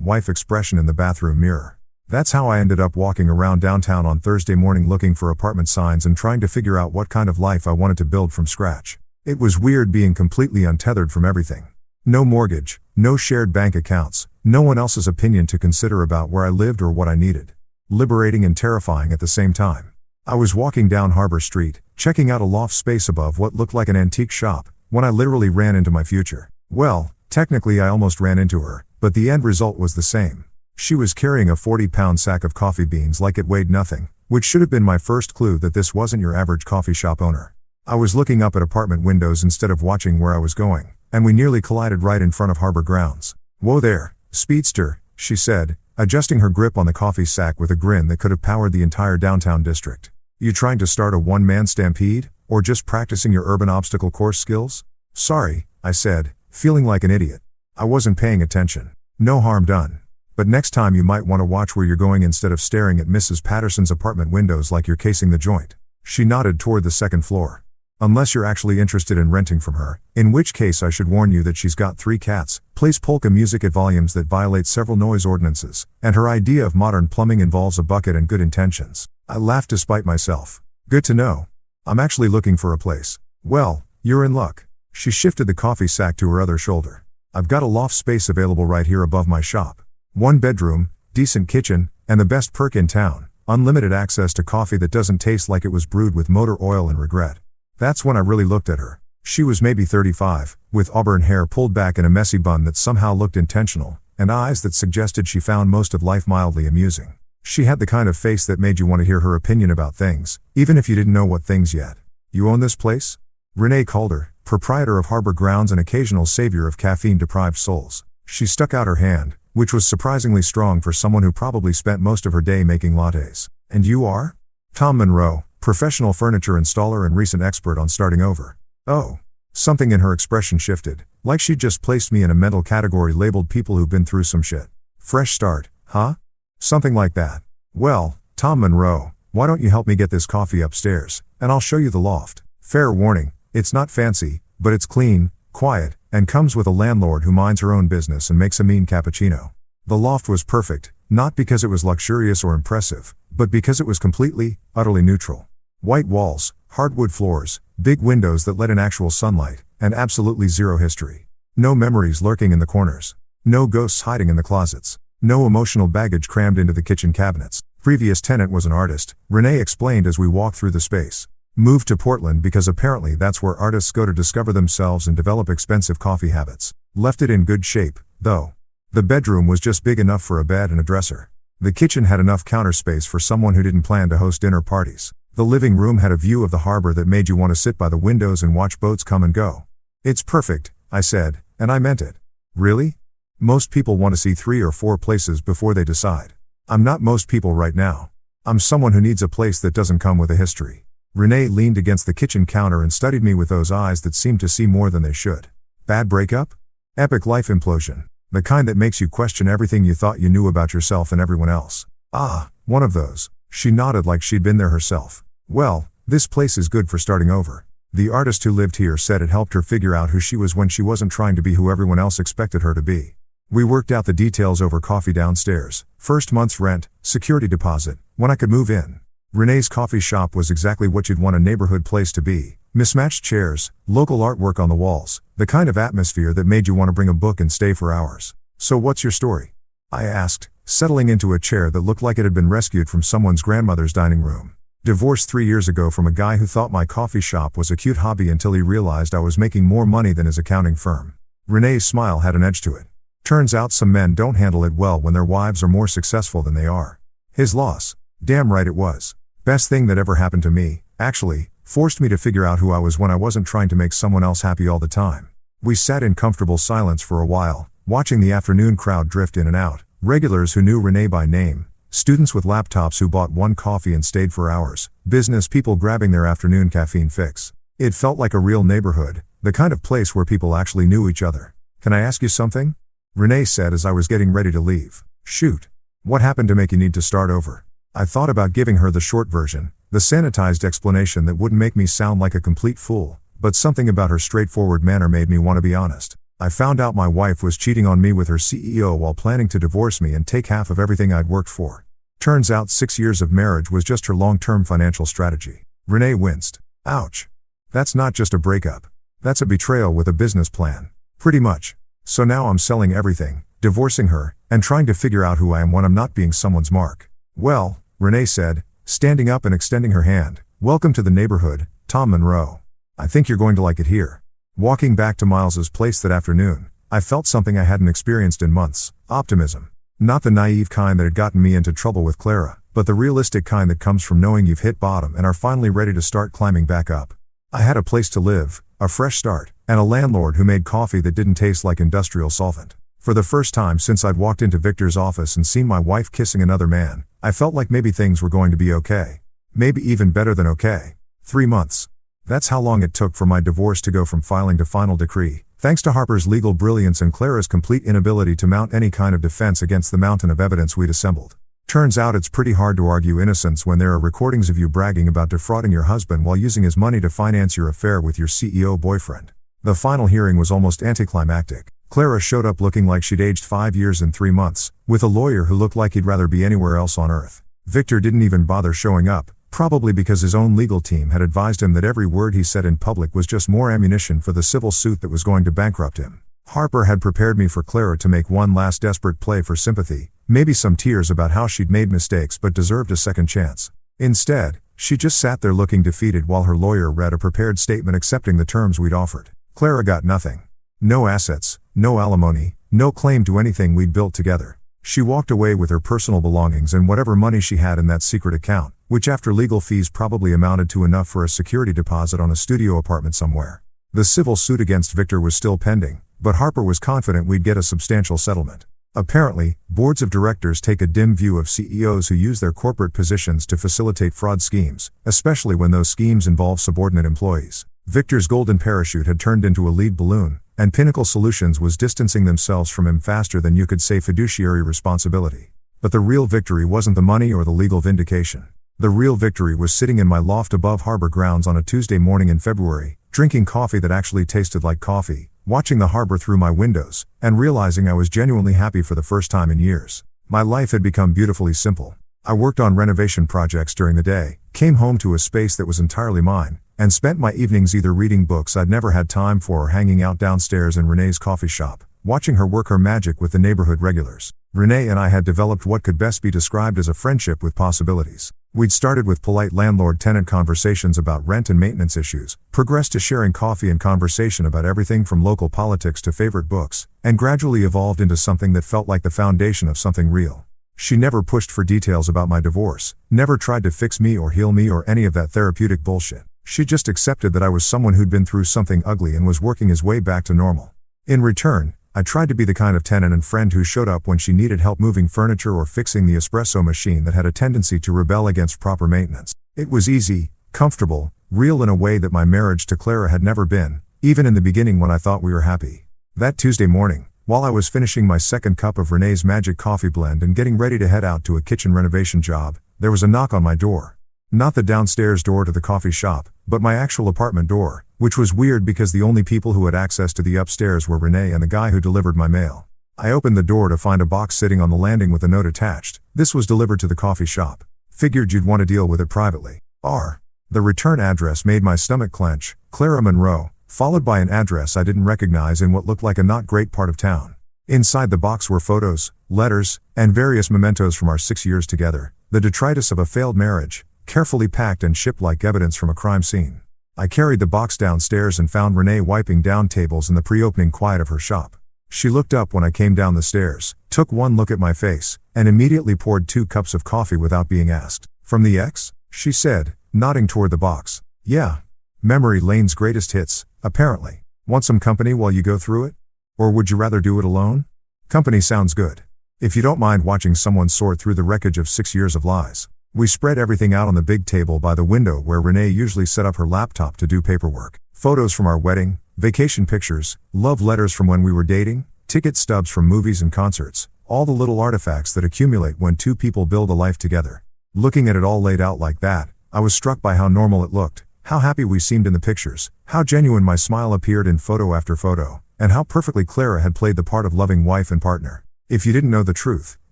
wife" expression in the bathroom mirror. That's how I ended up walking around downtown on Thursday morning looking for apartment signs and trying to figure out what kind of life I wanted to build from scratch. It was weird being completely untethered from everything. No mortgage, no shared bank accounts, no one else's opinion to consider about where I lived or what I needed. Liberating and terrifying at the same time. I was walking down Harbor Street, checking out a loft space above what looked like an antique shop, when I literally ran into my future. Well, technically I almost ran into her, but the end result was the same. She was carrying a 40-pound sack of coffee beans like it weighed nothing, Which should have been my first clue that this wasn't your average coffee shop owner. I was looking up at apartment windows instead of watching where I was going, and we nearly collided right in front of harbor grounds. "Whoa there, speedster," she said, adjusting her grip on the coffee sack with a grin that could have powered the entire downtown district. "You trying to start a one-man stampede, or just practicing your urban obstacle course skills?" "Sorry," I said, feeling like an idiot. I wasn't paying attention. No harm done. But next time you might want to watch where you're going instead of staring at Mrs. Patterson's apartment windows like you're casing the joint. She nodded toward the second floor. "Unless you're actually interested in renting from her, in which case I should warn you that she's got 3 cats, plays polka music at volumes that violate several noise ordinances, and her idea of modern plumbing involves a bucket and good intentions." I laughed despite myself. "Good to know. I'm actually looking for a place." "Well, you're in luck." She shifted the coffee sack to her other shoulder. "I've got a loft space available right here above my shop. 1 bedroom, decent kitchen, and the best perk in town, unlimited access to coffee that doesn't taste like it was brewed with motor oil and regret." That's when I really looked at her. She was maybe 35, with auburn hair pulled back in a messy bun that somehow looked intentional, and eyes that suggested she found most of life mildly amusing. She had the kind of face that made you want to hear her opinion about things, even if you didn't know what things yet. "You own this place?" Renee Calder, proprietor of Harbor Grounds and occasional savior of caffeine-deprived souls. She stuck out her hand, which was surprisingly strong for someone who probably spent most of her day making lattes. "And you are?" "Tom Monroe, professional furniture installer and recent expert on starting over." "Oh." Something in her expression shifted, like she'd just placed me in a mental category labeled people who've been through some shit. "Fresh start, huh?" "Something like that." "Well, Tom Monroe, why don't you help me get this coffee upstairs, and I'll show you the loft. Fair warning, it's not fancy, but it's clean, quiet, and comes with a landlord who minds her own business and makes a mean cappuccino." The loft was perfect, not because it was luxurious or impressive, but because it was completely, utterly neutral. White walls, hardwood floors, big windows that let in actual sunlight, and absolutely zero history. No memories lurking in the corners. No ghosts hiding in the closets. No emotional baggage crammed into the kitchen cabinets. Previous tenant was an artist, Renee explained as we walked through the space. Moved to Portland because apparently that's where artists go to discover themselves and develop expensive coffee habits. Left it in good shape, though. The bedroom was just big enough for a bed and a dresser. The kitchen had enough counter space for someone who didn't plan to host dinner parties. The living room had a view of the harbor that made you want to sit by the windows and watch boats come and go. "It's perfect," I said, and I meant it. "Really?" Most people want to see 3 or 4 places before they decide. I'm not most people right now. I'm someone who needs a place that doesn't come with a history. Renee leaned against the kitchen counter and studied me with those eyes that seemed to see more than they should. "Bad breakup? Epic life implosion. The kind that makes you question everything you thought you knew about yourself and everyone else." "Ah, one of those." She nodded like she'd been there herself. "Well, this place is good for starting over." The artist who lived here said it helped her figure out who she was when she wasn't trying to be who everyone else expected her to be. We worked out the details over coffee downstairs, first month's rent, security deposit, when I could move in. Renee's coffee shop was exactly what you'd want a neighborhood place to be. Mismatched chairs, local artwork on the walls, the kind of atmosphere that made you want to bring a book and stay for hours. "So what's your story?" I asked, settling into a chair that looked like it had been rescued from someone's grandmother's dining room. "Divorced 3 years ago from a guy who thought my coffee shop was a cute hobby until he realized I was making more money than his accounting firm." Renee's smile had an edge to it. "Turns out some men don't handle it well when their wives are more successful than they are." His loss. Damn right it was. Best thing that ever happened to me, actually, forced me to figure out who I was when I wasn't trying to make someone else happy all the time. We sat in comfortable silence for a while, watching the afternoon crowd drift in and out, regulars who knew Renee by name, students with laptops who bought 1 coffee and stayed for hours, business people grabbing their afternoon caffeine fix. It felt like a real neighborhood, the kind of place where people actually knew each other. "Can I ask you something?" Renee said as I was getting ready to leave. "Shoot. What happened to make you need to start over?" I thought about giving her the short version, the sanitized explanation that wouldn't make me sound like a complete fool, but something about her straightforward manner made me want to be honest. "I found out my wife was cheating on me with her CEO while planning to divorce me and take half of everything I'd worked for. Turns out 6 years of marriage was just her long-term financial strategy." Renee winced. "Ouch. That's not just a breakup. That's a betrayal with a business plan." "Pretty much. So now I'm selling everything, divorcing her, and trying to figure out who I am when I'm not being someone's mark." "Well," Renee said, standing up and extending her hand, "welcome to the neighborhood, Tom Monroe. I think you're going to like it here." Walking back to Miles's place that afternoon, I felt something I hadn't experienced in months: optimism. Not the naive kind that had gotten me into trouble with Clara, but the realistic kind that comes from knowing you've hit bottom and are finally ready to start climbing back up. I had a place to live, a fresh start, and a landlord who made coffee that didn't taste like industrial solvent. For the first time since I'd walked into Victor's office and seen my wife kissing another man, I felt like maybe things were going to be okay. Maybe even better than okay. 3 months. That's how long it took for my divorce to go from filing to final decree, thanks to Harper's legal brilliance and Clara's complete inability to mount any kind of defense against the mountain of evidence we'd assembled. Turns out it's pretty hard to argue innocence when there are recordings of you bragging about defrauding your husband while using his money to finance your affair with your CEO boyfriend. The final hearing was almost anticlimactic. Clara showed up looking like she'd aged 5 years and 3 months, with a lawyer who looked like he'd rather be anywhere else on earth. Victor didn't even bother showing up, probably because his own legal team had advised him that every word he said in public was just more ammunition for the civil suit that was going to bankrupt him. Harper had prepared me for Clara to make one last desperate play for sympathy, maybe some tears about how she'd made mistakes but deserved a second chance. Instead, she just sat there looking defeated while her lawyer read a prepared statement accepting the terms we'd offered. Clara got nothing. No assets, no alimony, no claim to anything we'd built together. She walked away with her personal belongings and whatever money she had in that secret account, which after legal fees probably amounted to enough for a security deposit on a studio apartment somewhere. The civil suit against Victor was still pending, but Harper was confident we'd get a substantial settlement. Apparently, boards of directors take a dim view of CEOs who use their corporate positions to facilitate fraud schemes, especially when those schemes involve subordinate employees. Victor's golden parachute had turned into a lead balloon, and Pinnacle Solutions was distancing themselves from him faster than you could say fiduciary responsibility. But the real victory wasn't the money or the legal vindication. The real victory was sitting in my loft above Harbor grounds on a Tuesday morning in February, drinking coffee that actually tasted like coffee, watching the harbor through my windows, and realizing I was genuinely happy for the first time in years. My life had become beautifully simple. I worked on renovation projects during the day, came home to a space that was entirely mine, and spent my evenings either reading books I'd never had time for or hanging out downstairs in Renee's coffee shop, watching her work her magic with the neighborhood regulars. Renee and I had developed what could best be described as a friendship with possibilities. We'd started with polite landlord-tenant conversations about rent and maintenance issues, progressed to sharing coffee and conversation about everything from local politics to favorite books, and gradually evolved into something that felt like the foundation of something real. She never pushed for details about my divorce, never tried to fix me or heal me or any of that therapeutic bullshit. She just accepted that I was someone who'd been through something ugly and was working his way back to normal. In return, I tried to be the kind of tenant and friend who showed up when she needed help moving furniture or fixing the espresso machine that had a tendency to rebel against proper maintenance. It was easy, comfortable, real in a way that my marriage to Clara had never been, even in the beginning when I thought we were happy. That Tuesday morning, while I was finishing my second cup of Renee's magic coffee blend and getting ready to head out to a kitchen renovation job, there was a knock on my door. Not the downstairs door to the coffee shop, but my actual apartment door, which was weird because the only people who had access to the upstairs were Renee and the guy who delivered my mail. I opened the door to find a box sitting on the landing with a note attached. This was delivered to the coffee shop. Figured you'd want to deal with it privately. The return address made my stomach clench, Clara Monroe, followed by an address I didn't recognize in what looked like a not great part of town. Inside the box were photos, letters, and various mementos from our 6 years together, the detritus of a failed marriage, carefully packed and shipped like evidence from a crime scene. I carried the box downstairs and found Renee wiping down tables in the pre-opening quiet of her shop. She looked up when I came down the stairs, took one look at my face, and immediately poured 2 cups of coffee without being asked. "From the ex?" she said, nodding toward the box. "Yeah. Memory lane's greatest hits, apparently. Want some company while you go through it? Or would you rather do it alone? Company sounds good. If you don't mind watching someone sort through the wreckage of 6 years of lies." We spread everything out on the big table by the window where Renee usually set up her laptop to do paperwork. Photos from our wedding, vacation pictures, love letters from when we were dating, ticket stubs from movies and concerts, all the little artifacts that accumulate when 2 people build a life together. Looking at it all laid out like that, I was struck by how normal it looked, how happy we seemed in the pictures, how genuine my smile appeared in photo after photo, and how perfectly Clara had played the part of loving wife and partner. If you didn't know the truth,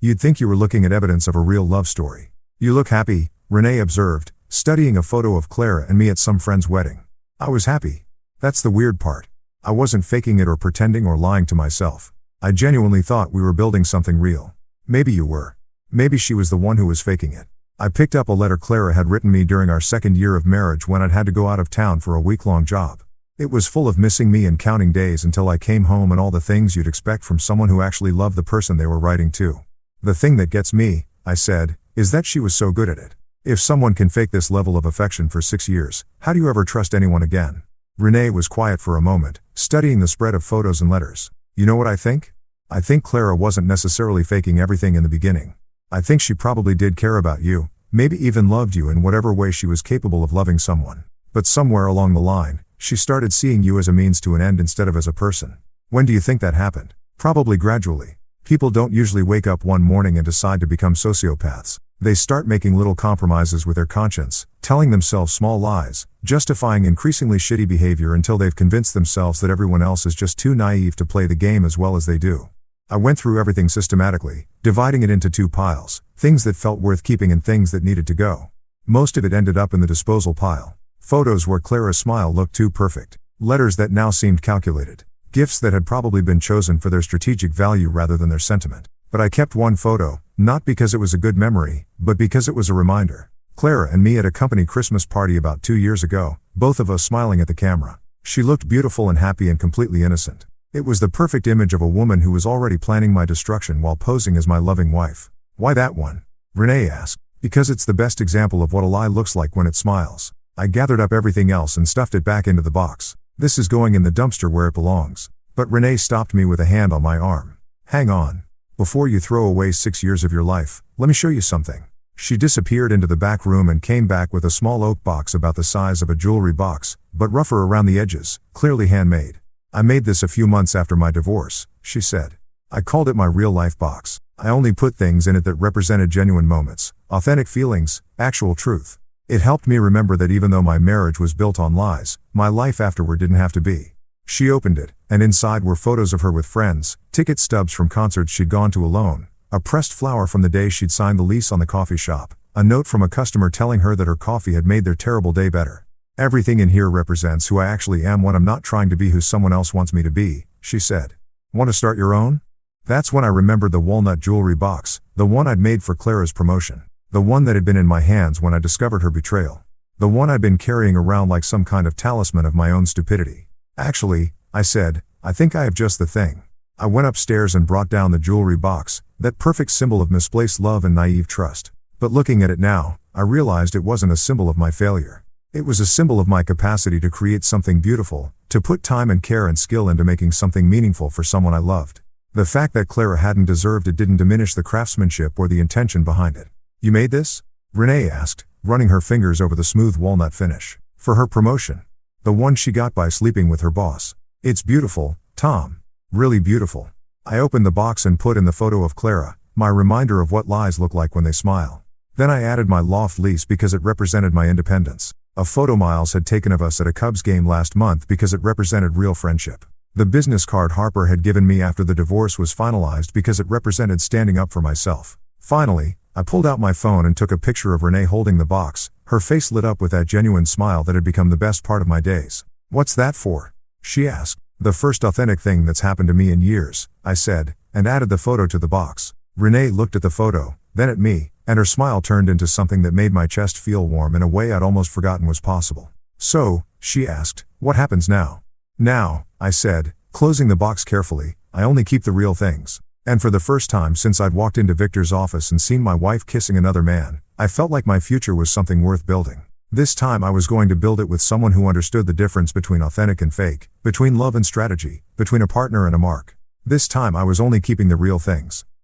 you'd think you were looking at evidence of a real love story. "You look happy," Renee observed, studying a photo of Clara and me at some friend's wedding. I was happy. That's the weird part. I wasn't faking it or pretending or lying to myself. I genuinely thought we were building something real. Maybe you were. Maybe she was the one who was faking it. I picked up a letter Clara had written me during our 2nd year of marriage when I'd had to go out of town for a week-long job. It was full of missing me and counting days until I came home and all the things you'd expect from someone who actually loved the person they were writing to. The thing that gets me, I said, is that she was so good at it. If someone can fake this level of affection for 6 years, how do you ever trust anyone again? Renee was quiet for a moment, studying the spread of photos and letters. You know what I think? I think Clara wasn't necessarily faking everything in the beginning. I think she probably did care about you, maybe even loved you in whatever way she was capable of loving someone. But somewhere along the line, she started seeing you as a means to an end instead of as a person. When do you think that happened? Probably gradually. People don't usually wake up one morning and decide to become sociopaths. They start making little compromises with their conscience, telling themselves small lies, justifying increasingly shitty behavior until they've convinced themselves that everyone else is just too naive to play the game as well as they do. I went through everything systematically, dividing it into 2 piles, things that felt worth keeping and things that needed to go. Most of it ended up in the disposal pile. Photos where Clara's smile looked too perfect. Letters that now seemed calculated. Gifts that had probably been chosen for their strategic value rather than their sentiment. But I kept one photo, not because it was a good memory, but because it was a reminder. Clara and me at a company Christmas party about 2 years ago, both of us smiling at the camera. She looked beautiful and happy and completely innocent. It was the perfect image of a woman who was already planning my destruction while posing as my loving wife. Why that one? Renee asked. Because it's the best example of what a lie looks like when it smiles. I gathered up everything else and stuffed it back into the box. This is going in the dumpster where it belongs. But Renee stopped me with a hand on my arm. Hang on. Before you throw away 6 years of your life, let me show you something. She disappeared into the back room and came back with a small oak box about the size of a jewelry box, but rougher around the edges, clearly handmade. I made this a few months after my divorce, she said. I called it my real-life box. I only put things in it that represented genuine moments, authentic feelings, actual truth. It helped me remember that even though my marriage was built on lies, my life afterward didn't have to be. She opened it, and inside were photos of her with friends, ticket stubs from concerts she'd gone to alone, a pressed flower from the day she'd signed the lease on the coffee shop, a note from a customer telling her that her coffee had made their terrible day better. Everything in here represents who I actually am when I'm not trying to be who someone else wants me to be, she said. Want to start your own? That's when I remembered the walnut jewelry box, the one I'd made for Clara's promotion. The one that had been in my hands when I discovered her betrayal. The one I'd been carrying around like some kind of talisman of my own stupidity. Actually, I said, I think I have just the thing. I went upstairs and brought down the jewelry box, that perfect symbol of misplaced love and naive trust. But looking at it now, I realized it wasn't a symbol of my failure. It was a symbol of my capacity to create something beautiful, to put time and care and skill into making something meaningful for someone I loved. The fact that Clara hadn't deserved it didn't diminish the craftsmanship or the intention behind it. You made this? Renee asked, running her fingers over the smooth walnut finish. For her promotion. The one she got by sleeping with her boss. It's beautiful, Tom. Really beautiful. I opened the box and put in the photo of Clara, my reminder of what lies look like when they smile. Then I added my loft lease because it represented my independence. A photo Miles had taken of us at a Cubs game last month because it represented real friendship. The business card Harper had given me after the divorce was finalized because it represented standing up for myself. Finally, I pulled out my phone and took a picture of Renee holding the box, her face lit up with that genuine smile that had become the best part of my days. What's that for? She asked. The first authentic thing that's happened to me in years, I said, and added the photo to the box. Renee looked at the photo, then at me, and her smile turned into something that made my chest feel warm in a way I'd almost forgotten was possible. So, she asked, what happens now? Now, I said, closing the box carefully, I only keep the real things. And for the first time since I'd walked into Victor's office and seen my wife kissing another man, I felt like my future was something worth building. This time I was going to build it with someone who understood the difference between authentic and fake, between love and strategy, between a partner and a mark. This time I was only keeping the real things.